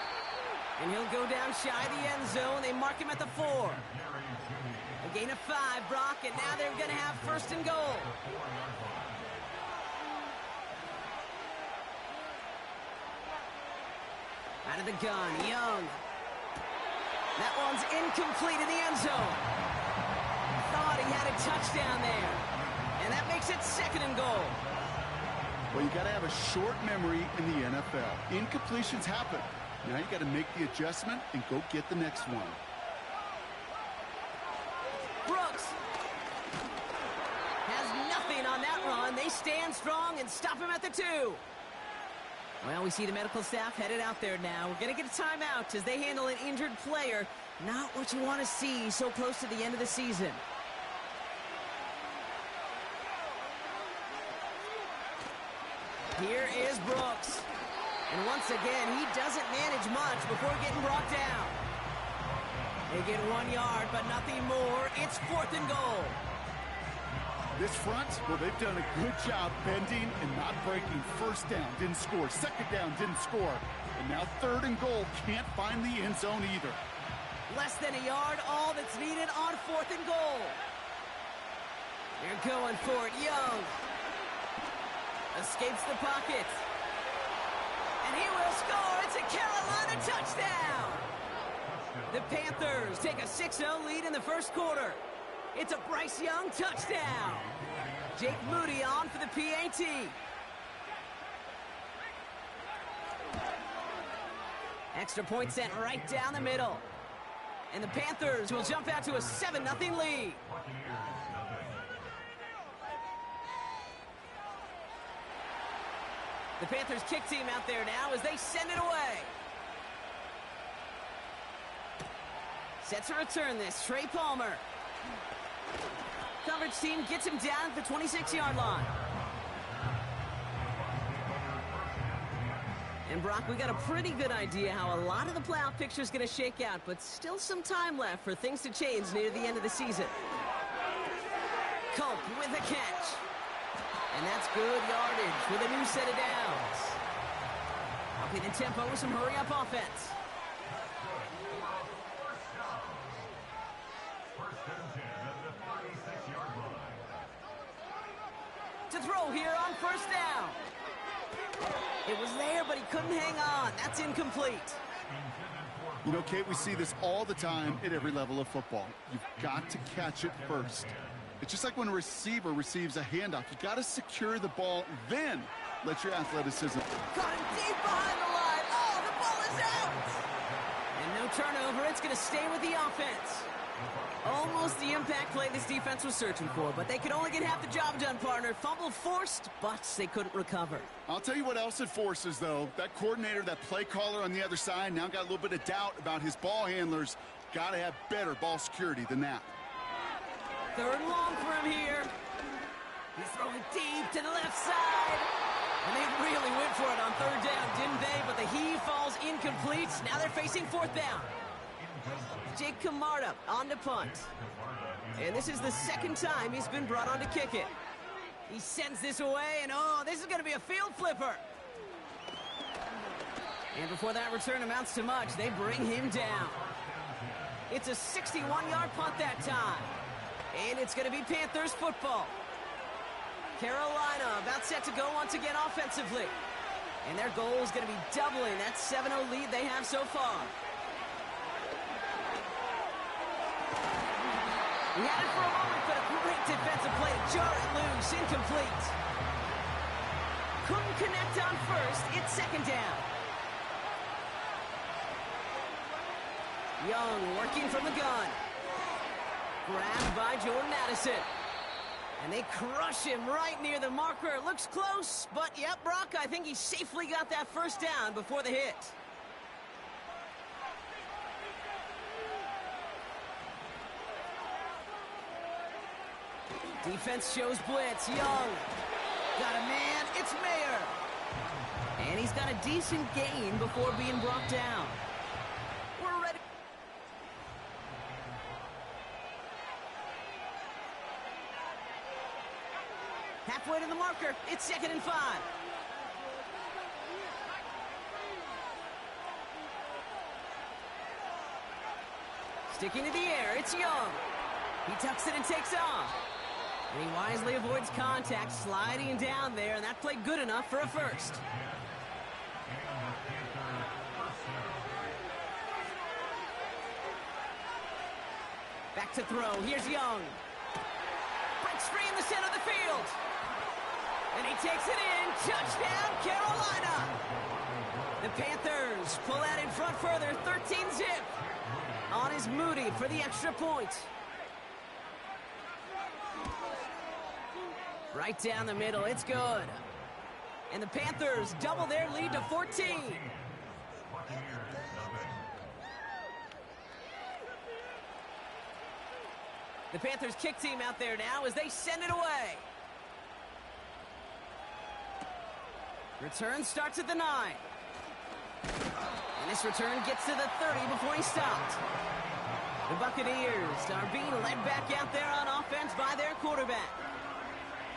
And he'll go down shy of the end zone. They mark him at the 4. A gain of 5, Brock, and now they're going to have 1st and goal. Out of the gun, Young. That one's incomplete in the end zone. Thought he had a touchdown there. And that makes it 2nd and goal. Well, you got to have a short memory in the NFL. Incompletions happen. Now you got to make the adjustment and go get the next one. Brooks has nothing on that run. They stand strong and stop him at the 2. Well, we see the medical staff headed out there now. We're going to get a timeout as they handle an injured player. Not what you want to see so close to the end of the season. Here is Brooks. And once again, he doesn't manage much before getting brought down. They get 1 yard, but nothing more. It's 4th and goal. This front, well, they've done a good job bending and not breaking. 1st down, didn't score. 2nd down, didn't score. And now 3rd and goal, can't find the end zone either. Less than a yard, all that's needed on 4th and goal. They're going for it. Young escapes the pocket. And he will score. It's a Carolina touchdown. The Panthers take a 6-0 lead in the 1st quarter. It's a Bryce Young touchdown. Jake Moody on for the PAT. Extra point sent right down the middle. And the Panthers will jump out to a 7-0 lead. The Panthers kick team out there now as they send it away. Set to return this, Trey Palmer. Coverage team gets him down at the 26-yard line. And Brock, we got a pretty good idea how a lot of the playoff picture is going to shake out, but still some time left for things to change near the end of the season. Culp with a catch. And that's good yardage with a new set of downs. Upping the tempo with some hurry-up offense. To throw here on 1st down. It was there, but he couldn't hang on. That's incomplete. You know, Kate, we see this all the time at every level of football. You've got to catch it first. It's just like when a receiver receives a handoff. You've got to secure the ball, then let your athleticism. Got him deep behind the line. Oh, the ball is out. And no turnover. It's going to stay with the offense. Almost the impact play this defense was searching for, but they could only get half the job done, partner. Fumble forced, but they couldn't recover. I'll tell you what else it forces, though. That coordinator, that play caller on the other side, now got a little bit of doubt about his ball handlers. Got to have better ball security than that. Third and long for him here. He's throwing deep to the left side. And they really went for it on third down, didn't they? But the heave falls incomplete. Now they're facing fourth down. Jake Camarda on to punt. And this is the second time he's been brought on to kick it. He sends this away, and oh, this is going to be a field flipper. And before that return amounts to much, they bring him down. It's a 61-yard punt that time. And it's going to be Panthers football. Carolina about set to go once again offensively. And their goal is going to be doubling that 7-0 lead they have so far. We had it for a moment, but a great defensive play to jar it loose, incomplete. Couldn't connect on first, it's second down. Young working from the gun. Grabbed by Jordan Addison. And they crush him right near the marker. Looks close, but yep, Brock, I think he safely got that first down before the hit. Defense shows blitz. Young. Got a man. It's Mayer. And he's got a decent gain before being brought down. We're ready. Halfway to the marker. It's 2nd and 5. Sticking to the air. It's Young. He tucks it and takes off. And he wisely avoids contact, sliding down there, and that played good enough for a first. Back to throw. Here's Young. Breaks free in the center of the field. And he takes it in. Touchdown, Carolina. The Panthers pull out in front further. 13-zip. On is Moody for the extra point. Right down the middle, it's good. And the Panthers double their lead to 14. The Panthers kick team out there now as they send it away. Return starts at the 9. And this return gets to the 30 before he stopped. The Buccaneers are being led back out there on offense by their quarterback.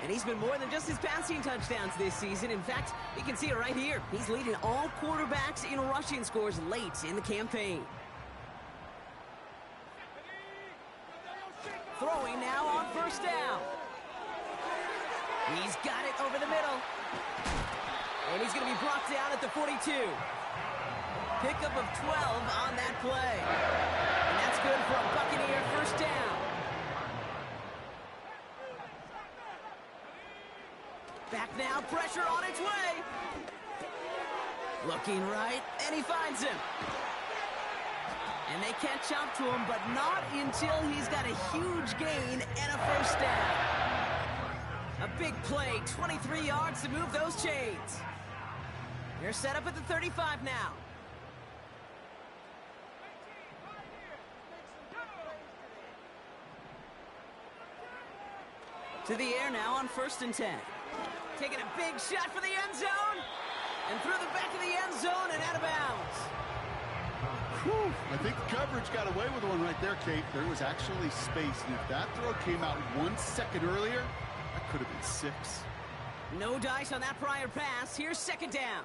And he's been more than just his passing touchdowns this season. In fact, you can see it right here. He's leading all quarterbacks in rushing scores late in the campaign. Throwing now on first down. He's got it over the middle. And he's going to be brought down at the 42. Pickup of 12 on that play. And that's good for a Buccaneer first down. Back now, pressure on its way. Looking right, and he finds him. And they catch up to him, but not until he's got a huge gain and a first down. A big play, 23 yards to move those chains. They're set up at the 35 now. To the air now on 1st and 10. Taking a big shot for the end zone. And through the back of the end zone and out of bounds. Whew. I think the coverage got away with one right there, Kate. There was actually space. And if that throw came out 1 second earlier, that could have been 6. No dice on that prior pass. Here's 2nd down.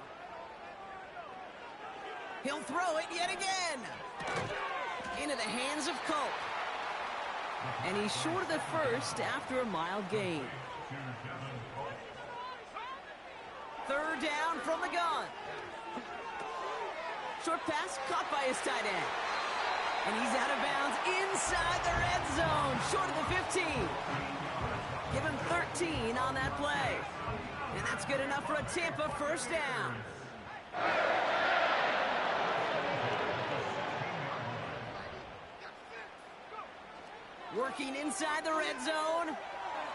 He'll throw it yet again. Into the hands of Culp. And he's short of the first after a mild gain. 3rd down from the gun. Short pass caught by his tight end. And he's out of bounds inside the red zone. Short of the 15. Give him 13 on that play. And that's good enough for a Tampa first down. Working inside the red zone.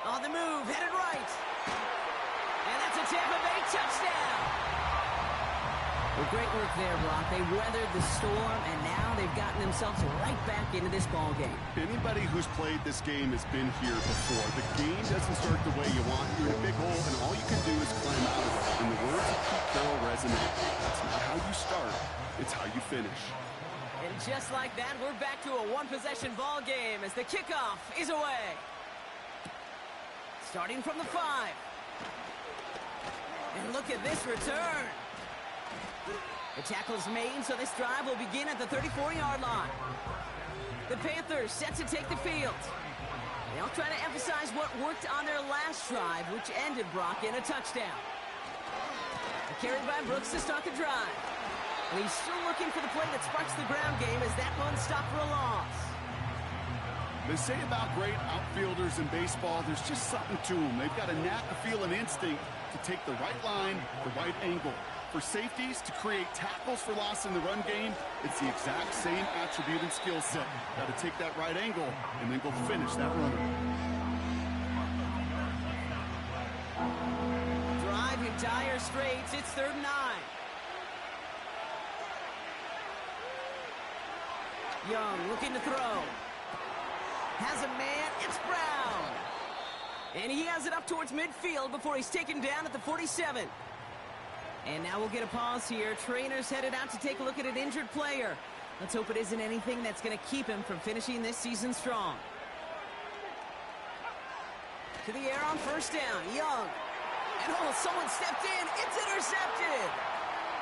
On the move, headed right. And that's a Tampa Bay touchdown. Well, great work there, Brock. They weathered the storm, and now they've gotten themselves right back into this ball game. Anybody who's played this game has been here before. The game doesn't start the way you want. You're in a big hole, and all you can do is climb out of it. And the words of Pete Carroll resonate. That's not how you start. It's how you finish. And just like that, we're back to a one-possession ball game as the kickoff is away. Starting from the 5. And look at this return. The tackle is made, so this drive will begin at the 34-yard line. The Panthers set to take the field. They'll try to emphasize what worked on their last drive, which ended, Brock, in a touchdown. Carried by Brooks to start the drive. And he's still looking for the play that sparks the ground game as that one stopped for a loss. They say about great outfielders in baseball, there's just something to them. They've got a knack, a feel, and instinct to take the right line, the right angle. For safeties to create tackles for loss in the run game, it's the exact same attribute and skill set. Got to take that right angle and then go finish that runner. Drive in dire straits. It's 3rd and 9. Young looking to throw. Has a man. It's Brown. And he has it up towards midfield before he's taken down at the 47. And now we'll get a pause here. Trainers headed out to take a look at an injured player. Let's hope it isn't anything that's going to keep him from finishing this season strong. To the air on 1st down. Young. And oh, someone stepped in. It's intercepted.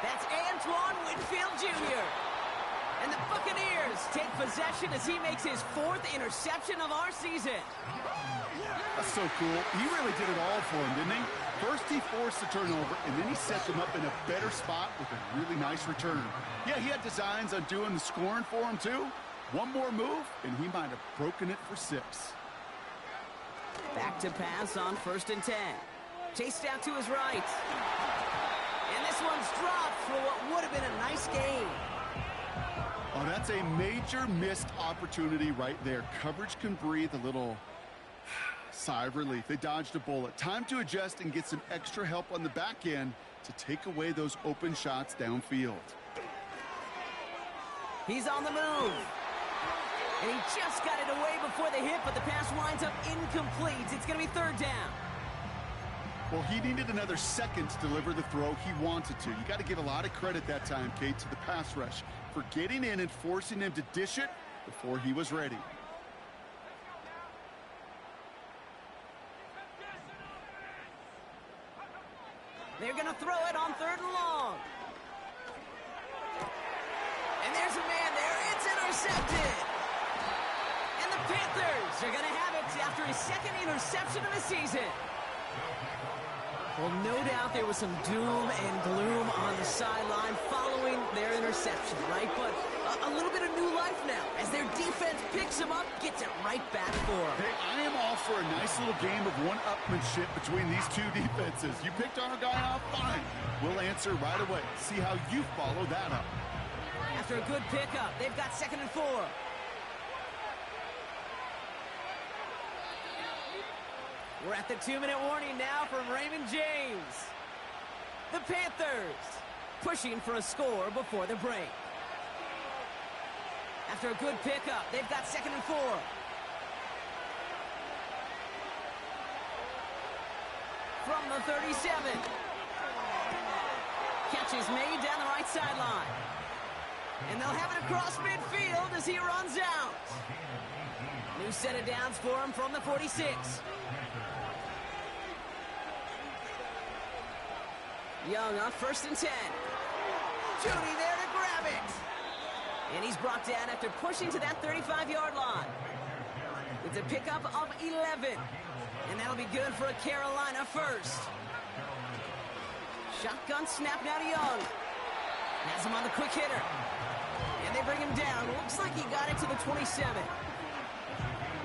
That's Antoine Winfield Jr. And the Buccaneers take possession as he makes his 4th interception of our season. That's so cool. He really did it all for him, didn't he? First, he forced the turnover, and then he set them up in a better spot with a really nice return. Yeah, he had designs on doing the scoring for him, too. One more move, and he might have broken it for 6. Back to pass on 1st and 10. Chased out to his right. And this one's dropped for what would have been a nice game. Oh, that's a major missed opportunity right there. Coverage can breathe a little sigh of relief. They dodged a bullet. Time to adjust and get some extra help on the back end to take away those open shots downfield. He's on the move. And he just got it away before the hit, but the pass winds up incomplete. It's going to be 3rd down. Well, he needed another second to deliver the throw he wanted to. You got to give a lot of credit that time, Kate, to the pass rush for getting in and forcing him to dish it before he was ready. They're going to throw it on 3rd and long. And there's a man there. It's intercepted. And the Panthers are going to have it after his 2nd interception of the season. Well, no doubt there was some doom and gloom on the sideline following their interception, right? But a little bit of new life now as their defense picks him up, gets it right back for him. Hey, I am all for a nice little game of one-upmanship between these two defenses. You picked our guy off, fine. We'll answer right away. See how you follow that up. After a good pickup, they've got 2nd and 4. We're at the 2-minute warning now from Raymond James. The Panthers pushing for a score before the break. After a good pickup, they've got 2nd and 4. From the 37. Catch is made down the right sideline. And they'll have it across midfield as he runs out. New set of downs for him from the 46. Young on 1st and 10. Judy there to grab it. And he's brought down after pushing to that 35-yard line. It's a pickup of 11. And that'll be good for a Carolina 1st. Shotgun snap now to Young. Has him on the quick hitter. And they bring him down. Looks like he got it to the 27.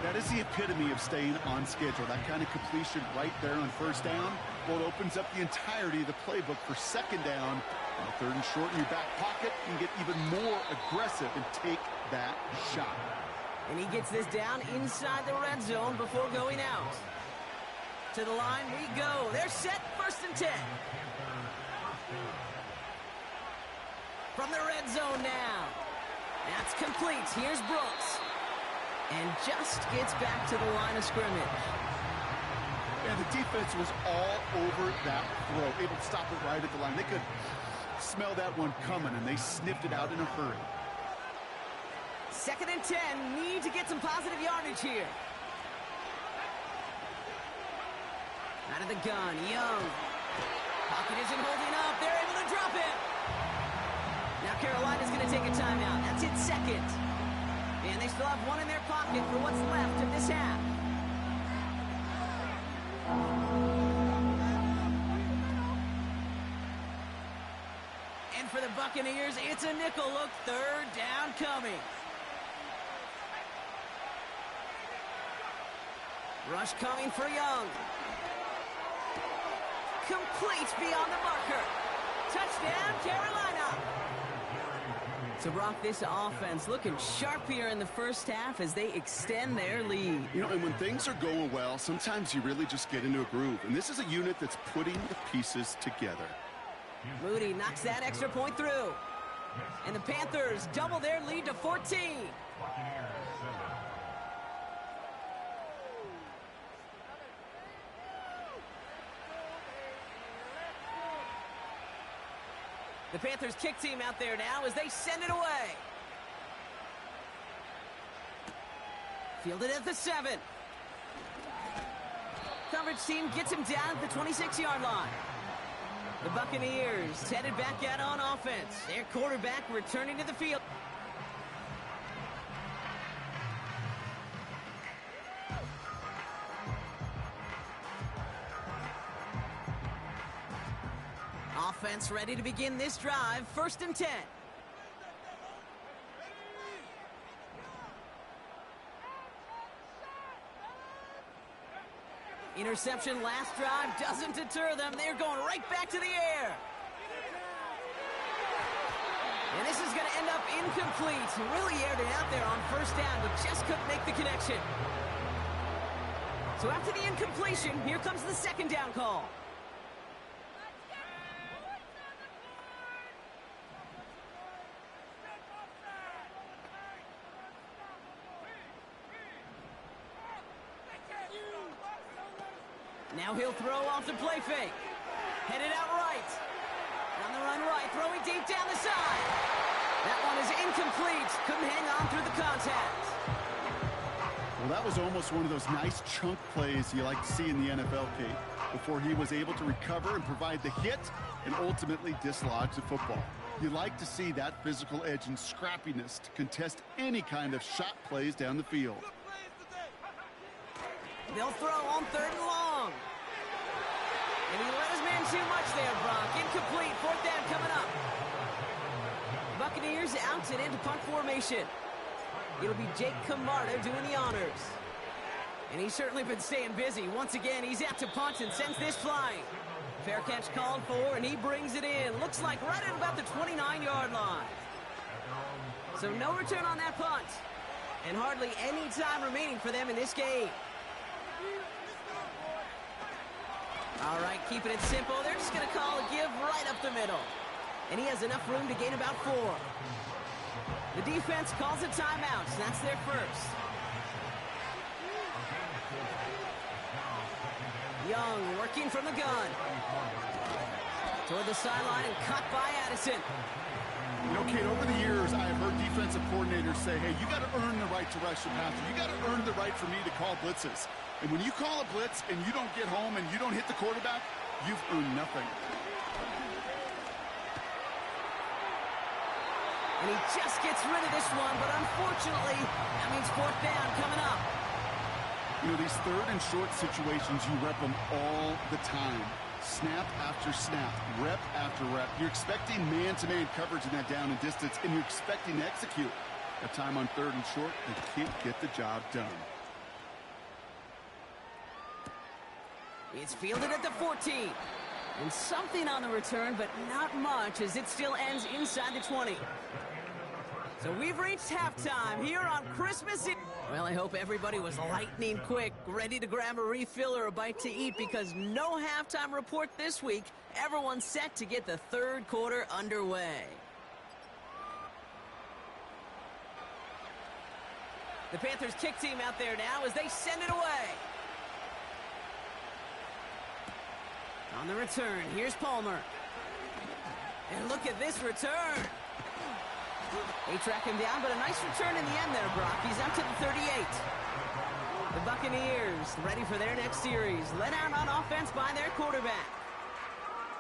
That is the epitome of staying on schedule. That kind of completion right there on 1st down. Well, it opens up the entirety of the playbook for 2nd down. And the 3rd and short in your back pocket, you can get even more aggressive and take that shot. And he gets this down inside the red zone before going out. To the line we go. They're set, 1st and 10. From the red zone now. That's complete. Here's Brooks. And just gets back to the line of scrimmage. And the defense was all over that throw, able to stop it right at the line. They could smell that one coming, and they sniffed it out in a hurry. 2nd and 10. Need to get some positive yardage here. Out of the gun, Young. Pocket isn't holding up. They're able to drop it. Now Carolina's going to take a timeout. That's its 2nd. And they still have one in their pocket for what's left of this half. And for the Buccaneers, it's a nickel look. 3rd down coming. Rush coming for Young. Complete beyond the marker. Touchdown, Carolina. So, Brock, this offense looking sharp here in the first half as they extend their lead. You know, and when things are going well, sometimes you really just get into a groove. And this is a unit that's putting the pieces together. Moody knocks that extra point through. And the Panthers double their lead to 14. The Panthers kick team out there now as they send it away. Fielded at the 7. Coverage team gets him down at the 26-yard line. The Buccaneers headed back out on offense. Their quarterback returning to the field. Offense ready to begin this drive. 1st and 10. Interception last drive doesn't deter them. They're going right back to the air. And this is going to end up incomplete. Really aired it out there on 1st down, but just couldn't make the connection. So after the incompletion, here comes the 2nd down call. Now he'll throw off the play fake. Headed out right. On the run right, throwing deep down the side. That one is incomplete. Couldn't hang on through the contact. Well, that was almost one of those nice chunk plays you like to see in the NFL, Kate, before he was able to recover and provide the hit and ultimately dislodge the football. You like to see that physical edge and scrappiness to contest any kind of shot plays down the field. They'll throw on 3rd and long. And he let his man too much there, Brock. Incomplete. 4th down coming up. Buccaneers out and into punt formation. It'll be Jake Camarda doing the honors. And he's certainly been staying busy. Once again, he's out to punt and sends this flying. Fair catch called for, and he brings it in. Looks like right at about the 29-yard line. So no return on that punt. And hardly any time remaining for them in this game. All right, keeping it simple. They're just going to call a give right up the middle. And he has enough room to gain about 4. The defense calls a timeout. So that's their first. Young working from the gun. Toward the sideline and caught by Addison. You know, Kate, over the years, I've heard defensive coordinators say, hey, you got to earn the right to rush the passer. You got to earn the right for me to call blitzes. And when you call a blitz and you don't get home and you don't hit the quarterback, you've earned nothing. And he just gets rid of this one, but unfortunately, that means 4th down coming up. You know, these 3rd and short situations, you rep them all the time. Snap after snap, rep after rep. You're expecting man-to-man coverage in that down and distance, and you're expecting to execute. That time on 3rd and short, they can't get the job done. It's fielded at the 14. And something on the return, but not much, as it still ends inside the 20. So we've reached halftime here on Christmas Eve. Well, I hope everybody was lightning quick, ready to grab a refill or a bite to eat, because no halftime report this week. Everyone's set to get the third quarter underway. The Panthers kick team out there now as they send it away. On the return, here's Palmer. And look at this return. They track him down, but a nice return in the end there, Brock. He's out to the 38. The Buccaneers ready for their next series. Let out on offense by their quarterback.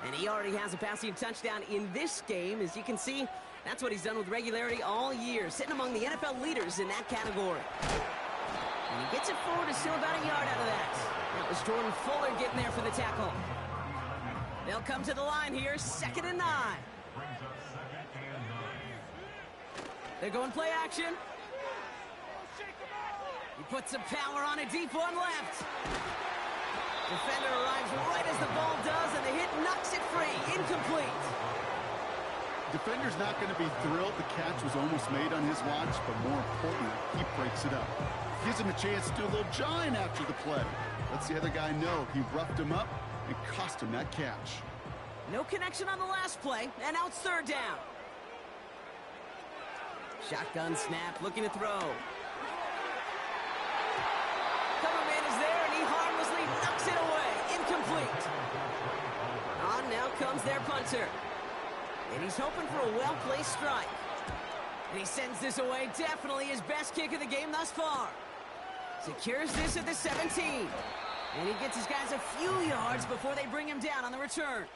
And he already has a passing touchdown in this game. As you can see, that's what he's done with regularity all year, sitting among the NFL leaders in that category. And he gets it forward, is still about a yard out of that. That was Jordan Fuller getting there for the tackle. They'll come to the line here, 2nd and 9. They're going play action. He puts some power on a deep one left. Defender arrives right as the ball does, and the hit knocks it free. Incomplete. Defender's not going to be thrilled the catch was almost made on his watch, but more importantly, he breaks it up. Gives him a chance to do a little jawing after the play. Lets the other guy know he roughed him up and cost him that catch. No connection on the last play, and now it's 3rd down. Shotgun snap, looking to throw. Cover man is there, and he harmlessly knocks it away. Incomplete. On now comes their punter. And he's hoping for a well-placed strike. And he sends this away, definitely his best kick of the game thus far. Secures this at the 17. And he gets his guys a few yards before they bring him down on the return.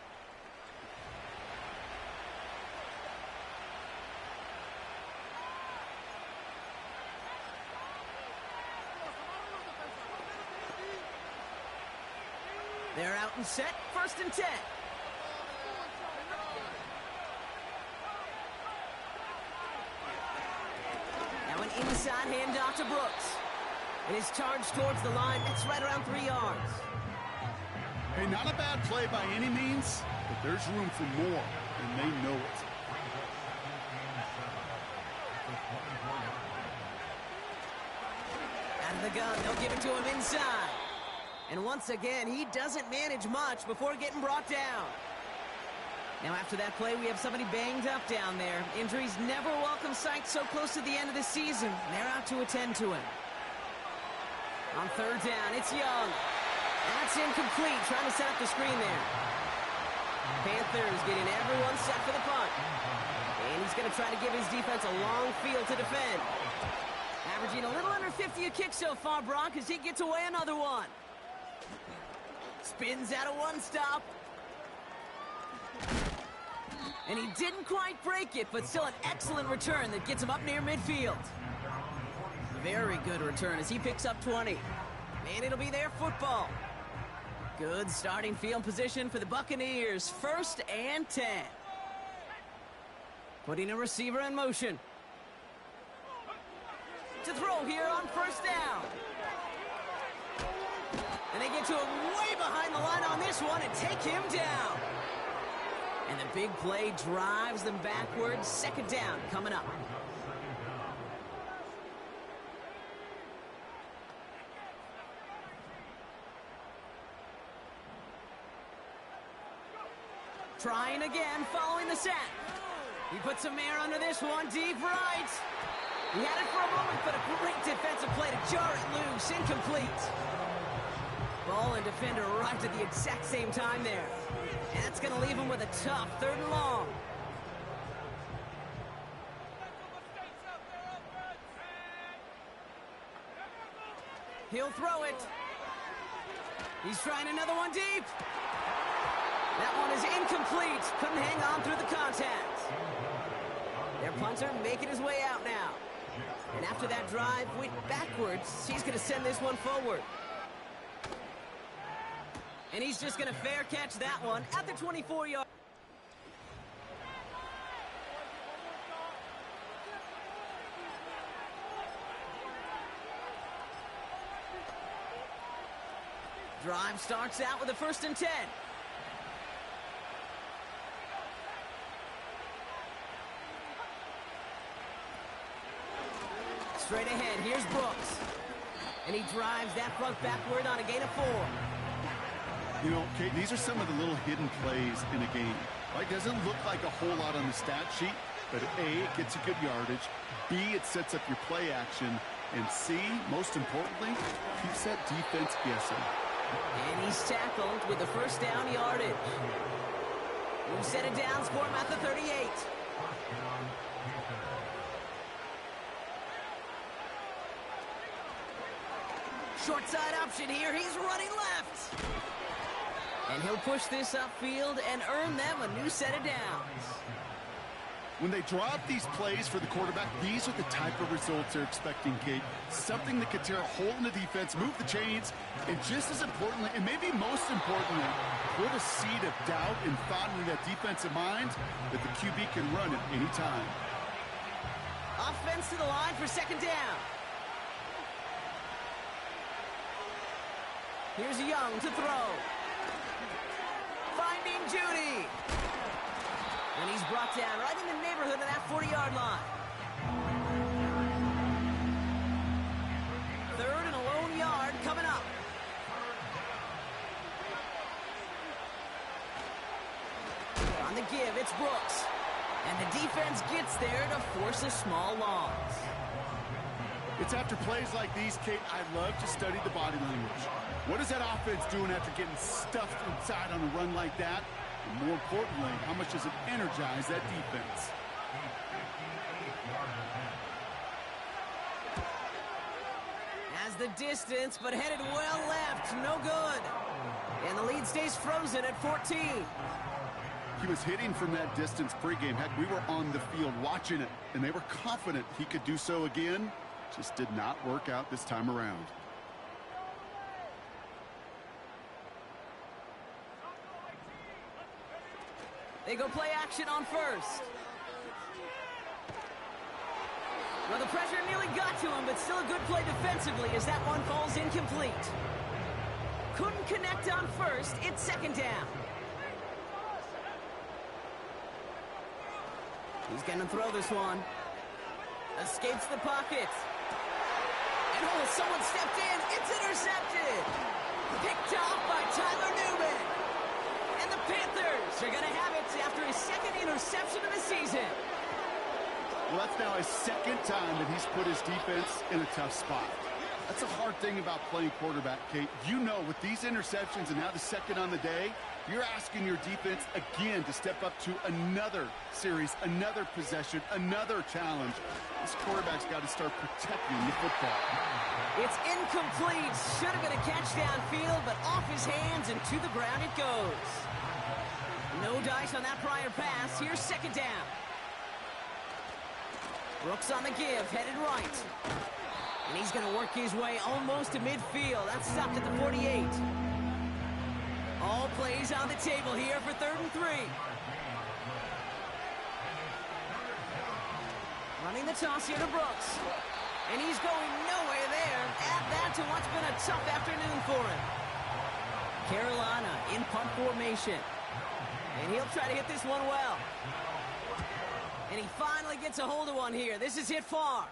They're out and set, 1st and 10. Now an inside handoff to Brooks. And his charge towards the line, that's right around 3 yards. Hey, not a bad play by any means, but there's room for more, and they know it. Out of the gun, they'll give it to him inside. And once again, he doesn't manage much before getting brought down. Now after that play, we have somebody banged up down there. Injuries never a welcome sight so close to the end of the season. They're out to attend to him. On 3rd down, it's Young. That's incomplete, trying to set up the screen there. Panthers getting everyone set for the punt. And he's going to try to give his defense a long field to defend. Averaging a little under 50 a kick so far, Brock, as he gets away another one. Spins out of one stop. And he didn't quite break it, but still an excellent return that gets him up near midfield. Very good return as he picks up 20. And it'll be their football. Good starting field position for the Buccaneers. 1st and 10. Putting a receiver in motion. To throw here on 1st down. And they get to him way behind the line on this one and take him down. And the big play drives them backwards. 2nd down coming up. Trying again, following the set. He puts some air under this one, deep right. He had it for a moment, but a great defensive play to jar it loose. Incomplete. Ball and defender arrived at the exact same time there. And that's going to leave him with a tough 3rd and long. He'll throw it. He's trying another one deep. That one is incomplete. Couldn't hang on through the contact. Their punter making his way out now. And after that drive went backwards, he's going to send this one forward. And he's just going to fair catch that one at the 24-yard. Drive starts out with a 1st and 10. Straight ahead, here's Brooks. And he drives that front backward on a gain of 4. You know, Kate, these are some of the little hidden plays in a game. Right? Doesn't look like a whole lot on the stat sheet, but A, it gets you good yardage. B, it sets up your play action. And C, most importantly, keeps that defense guessing. And he's tackled with the first down yardage. We'll set it down, score him at the 38. Short side option here. He's running left. And he'll push this upfield and earn them a new set of downs. When they draw up these plays for the quarterback, these are the type of results they're expecting, Kate. Something that could tear a hole in the defense, move the chains, and just as importantly, and maybe most importantly, put a seed of doubt and fondling that defensive mind that the QB can run at any time. Offense to the line for second down. Here's Young to throw. Finding Judy. And he's brought down right in the neighborhood of that 40-yard line. Third and a lone yard coming up. On the give, it's Brooks. And the defense gets there to force a small loss. It's after plays like these, Kate, I love to study the body language. What is that offense doing after getting stuffed inside on a run like that? And more importantly, how much does it energize that defense? Has the distance, but headed well left. No good. And the lead stays frozen at 14. He was hitting from that distance pregame. Heck, we were on the field watching it, and they were confident he could do so again. Just did not work out this time around. They go play action on first. Well, the pressure nearly got to him, but still a good play defensively as that one falls incomplete. Couldn't connect on first. It's second down. He's going to throw this one. Escapes the pocket. And oh, someone stepped in. It's intercepted. Picked off by Tyler Newman. And the Panthers are going to have it after his second interception of the season. Well, that's now his second time that he's put his defense in a tough spot. That's a hard thing about playing quarterback, Kate. You know, with these interceptions and now the second on the day, you're asking your defense again to step up to another series, another possession, another challenge. This quarterback's got to start protecting the football. It's incomplete. Should have been a catch downfield, but off his hands and to the ground it goes. No dice on that prior pass. Here's second down. Brooks on the give, headed right. And he's going to work his way almost to midfield. That's stopped at the 48. All plays on the table here for 3rd and 3. Running the toss here to Brooks. And he's going nowhere there. Add that to what's been a tough afternoon for him. Carolina in punt formation. And he'll try to hit this one well. And he finally gets a hold of one here. This is hit far.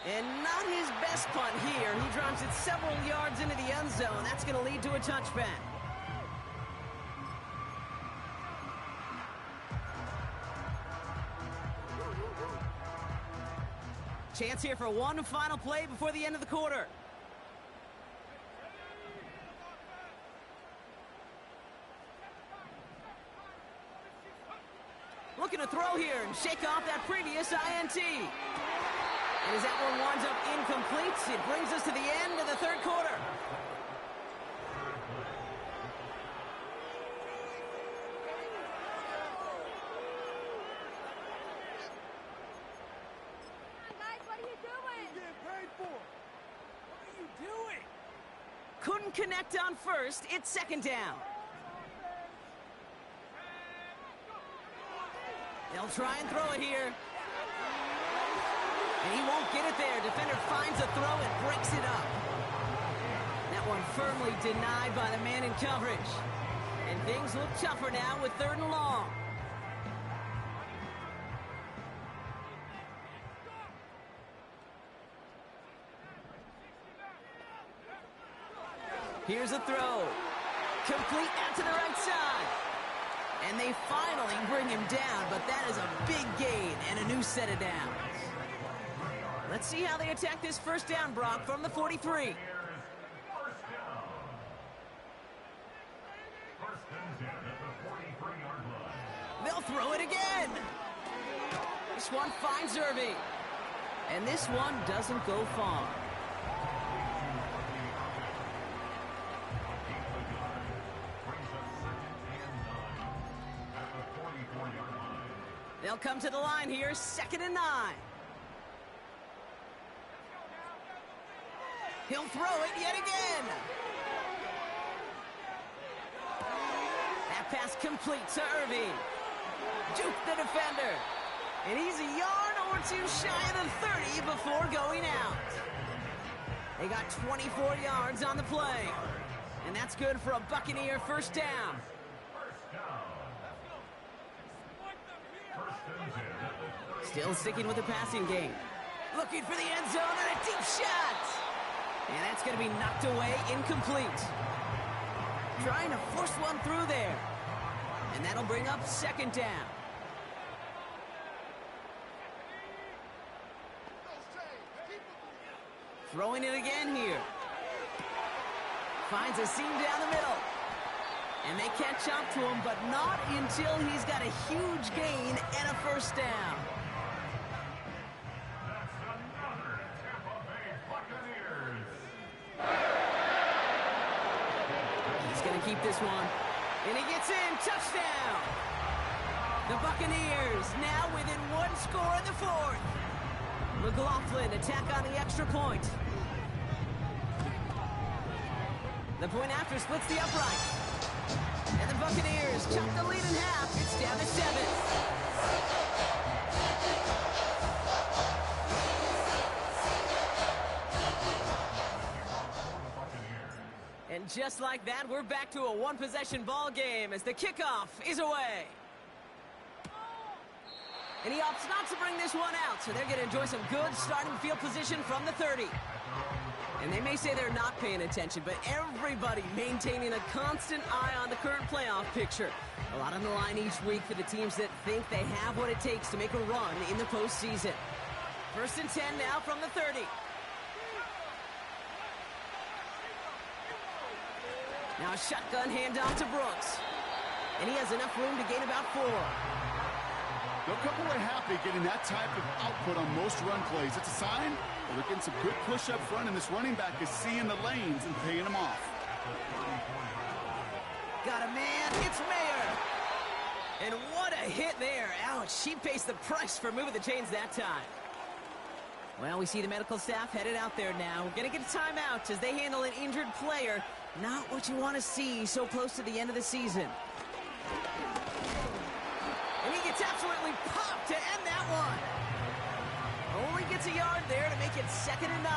And not his best punt here. He drops it several yards into the end zone. That's going to lead to a touchback. Chance here for one final play before the end of the quarter. Looking to throw here and shake off that previous INT. And as that one winds up incomplete, it brings us to the end of the 3rd quarter. Guys, what are you doing? Getting paid for. What are you doing? Couldn't connect on first. It's second down. They'll try and throw it here. And he won't get it there. Defender finds a throw and breaks it up. That one firmly denied by the man in coverage. And things look tougher now with 3rd and long. Here's a throw. Complete out to the right side. And they finally bring him down, but that is a big gain and a new set of downs. Let's see how they attack this first down, Brock, from the 43. They'll throw it again. This one finds Irving. And this one doesn't go far. They'll come to the line here, 2nd and 9. He'll throw it yet again. That pass complete to Irving. Juke the defender. And he's a yard or two shy of the 30 before going out. They got 24 yards on the play. And that's good for a Buccaneer first down. Still sticking with the passing game. Looking for the end zone and a deep shot. And that's going to be knocked away, incomplete. Trying to force one through there. And that'll bring up 2nd down. Throwing it again here. Finds a seam down the middle. And they catch up to him, but not until he's got a huge gain and a first down. He's going to keep this one. And he gets in. Touchdown. The Buccaneers now within one score in the 4th. McLaughlin attack on the extra point. The point after splits the upright. And the Buccaneers chop the lead in half. It's down to 7. And just like that, we're back to a one-possession ball game as the kickoff is away. And he opts not to bring this one out, so they're going to enjoy some good starting field position from the 30. And they may say they're not paying attention, but everybody maintaining a constant eye on the current playoff picture. A lot on the line each week for the teams that think they have what it takes to make a run in the postseason. 1st and 10 now from the 30. Now a shotgun handoff to Brooks. And he has enough room to gain about 4. They'll come away happy getting that type of output on most run plays. It's a sign that they're getting some good push up front, and this running back is seeing the lanes and paying them off. Got a man, it's Mayer. And what a hit there. Ouch, she pays the price for moving the chains that time. Well, we see the medical staff headed out there now. We're going to get a timeout as they handle an injured player. Not what you want to see so close to the end of the season. And he gets absolutely popped to end that one. Only gets a yard there to make it 2nd and 9.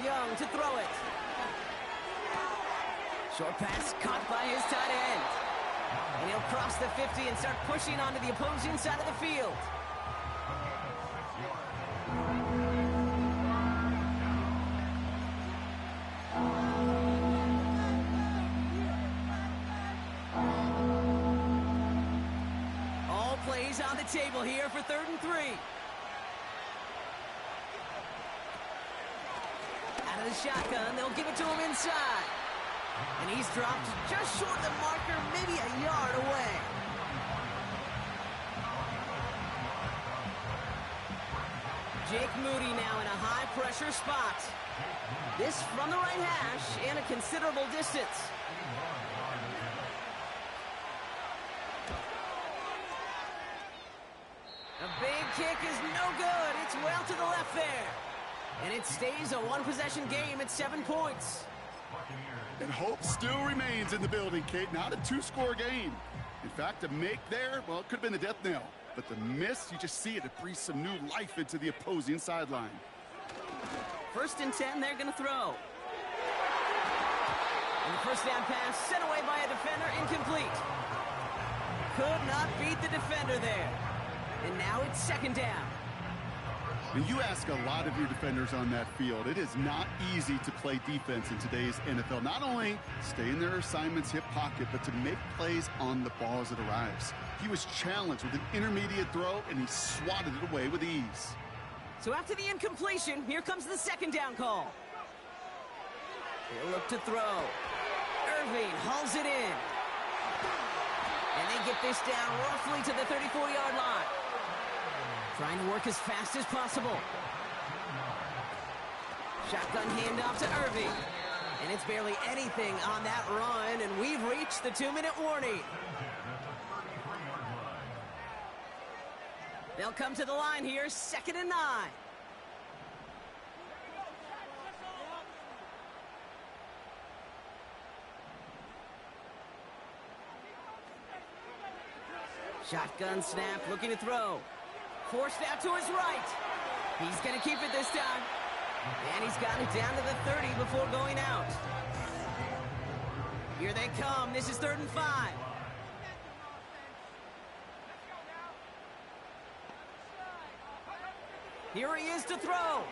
Young to throw it. Short pass caught by his tight end. And he'll cross the 50 and start pushing onto the opposing side of the field. Plays on the table here for 3rd and 3. Out of the shotgun, they'll give it to him inside. And he's dropped just short of the marker, maybe a yard away. Jake Moody now in a high-pressure spot. This from the right hash and a considerable distance. A big kick is no good. It's well to the left there. And it stays a one-possession game at 7 points. And hope still remains in the building, Kate. Not a 2-score game. In fact, a make there, well, it could have been the death knell. But the miss, you just see it breathes some new life into the opposing sideline. 1st and 10, they're going to throw. And the first down pass sent away by a defender, incomplete. Could not beat the defender there. And now it's 2nd down. And you ask a lot of your defenders on that field. It is not easy to play defense in today's NFL. Not only stay in their assignment's hip pocket, but to make plays on the ball as it arrives. He was challenged with an intermediate throw, and he swatted it away with ease. So after the incompletion, here comes the second down call. He'll look to throw. Irving hauls it in. And they get this down roughly to the 34-yard line. Trying to work as fast as possible. Shotgun handoff to Irving. And it's barely anything on that run, and we've reached the 2-minute warning. They'll come to the line here, 2nd and 9. Shotgun snap, looking to throw. Forced out to his right. He's going to keep it this time. And he's got it down to the 30 before going out. Here they come. This is 3rd and 5. Here he is to throw.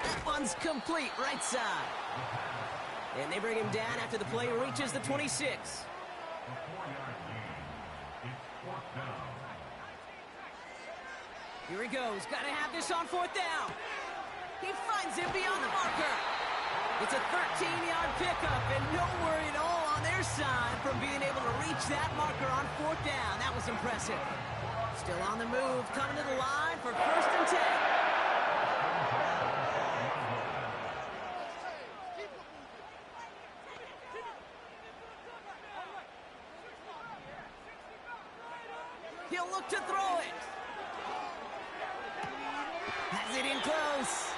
That one's complete, right side. And they bring him down after the play reaches the 26. Here he goes. Got to have this on 4th down. He finds him beyond the marker. It's a 13-yard pickup, and no worry at all on their side from being able to reach that marker on 4th down. That was impressive. Still on the move, coming to the line for 1st and 10. He'll look to throw it. Has it in close.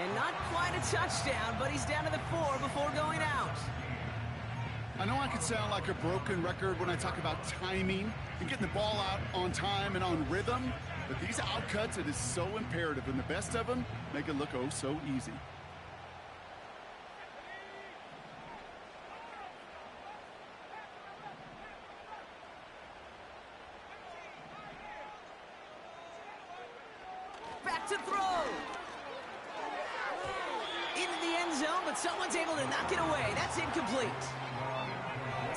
And not quite a touchdown, but he's down to the 4 before going out. I know I could sound like a broken record when I talk about timing and getting the ball out on time and on rhythm, but these outcuts, it is so imperative, and the best of them make it look oh so easy. Back to throw. Into the end zone, but someone's able to knock it away. That's incomplete.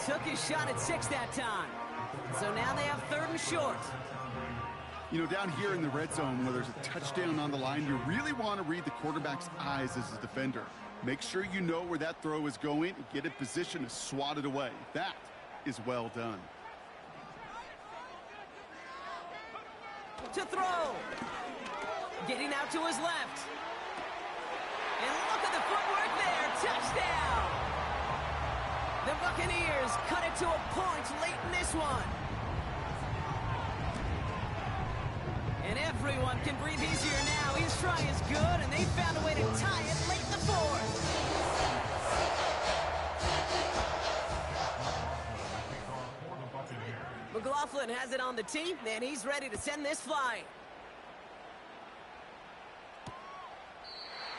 Took his shot at 6 that time. So now they have 3rd and short. You know, down here in the red zone where there's a touchdown on the line, you really want to read the quarterback's eyes as a defender. Make sure you know where that throw is going and get in position to swat it away. That is well done. To throw. Getting out to his left. And look at the footwork there. Touchdown. The Buccaneers cut it to a point late in this one. And everyone can breathe easier now. His try is good, and they found a way to tie it late in the 4th. McLaughlin has it on the tee, and he's ready to send this flying.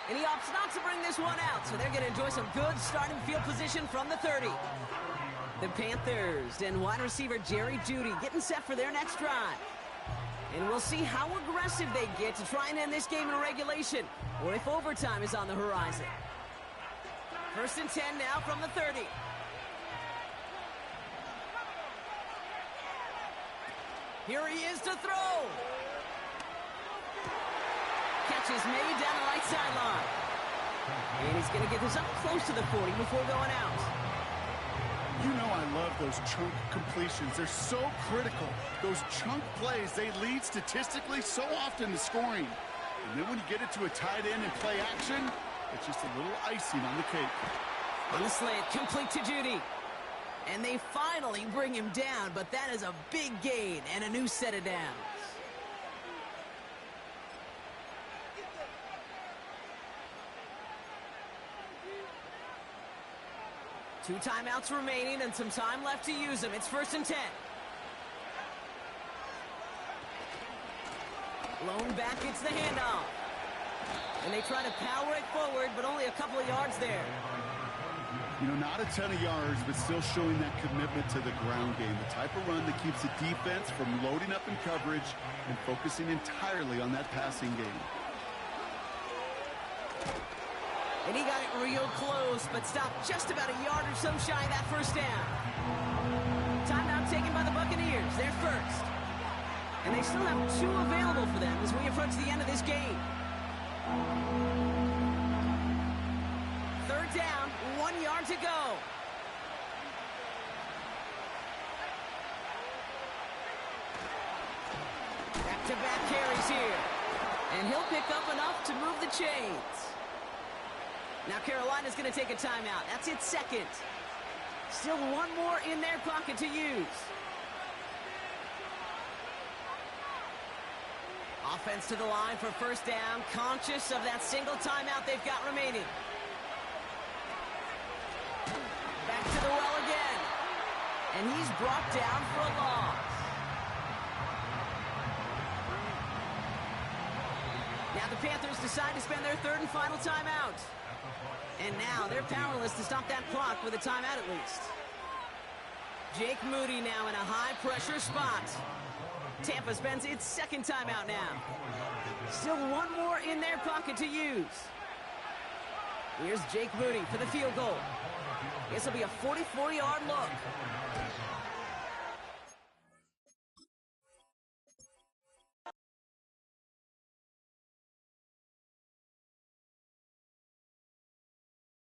And he opts not to bring this one out, so they're going to enjoy some good starting field position from the 30. The Panthers and wide receiver Jerry Jeudy getting set for their next drive. And we'll see how aggressive they get to try and end this game in regulation, or if overtime is on the horizon. 1st and 10 now from the 30. Here he is to throw. Catch is made down the right sideline. And he's going to get this up close to the 40 before going out. You know I love those chunk completions. They're so critical. Those chunk plays, they lead statistically so often to scoring. And then when you get it to a tight end and play action, it's just a little icing on the cake. On the slant, complete to Jeudy. And they finally bring him down, but that is a big gain and a new set of downs. Two timeouts remaining and some time left to use them. It's 1st and 10. Lone back gets the handoff. And they try to power it forward, but only a couple of yards there. You know, not a ton of yards, but still showing that commitment to the ground game. The type of run that keeps the defense from loading up in coverage and focusing entirely on that passing game. And he got it real close, but stopped just about a yard or so shy of that first down. Timeout taken by the Buccaneers. They're first. And they still have 2 available for them as we approach the end of this game. 3rd down, 1 yard to go. Back-to-back carries here. And he'll pick up enough to move the chains. Now Carolina's going to take a timeout. That's its 2nd. Still 1 more in their pocket to use. Offense to the line for 1st down, conscious of that single timeout they've got remaining. Back to the well again. And he's brought down for a loss. Now the Panthers decide to spend their 3rd and final timeout. And now they're powerless to stop that clock with a timeout at least. Jake Moody now in a high-pressure spot. Tampa spends its 2nd timeout now. Still 1 more in their pocket to use. Here's Jake Moody for the field goal. This will be a 44-yard look.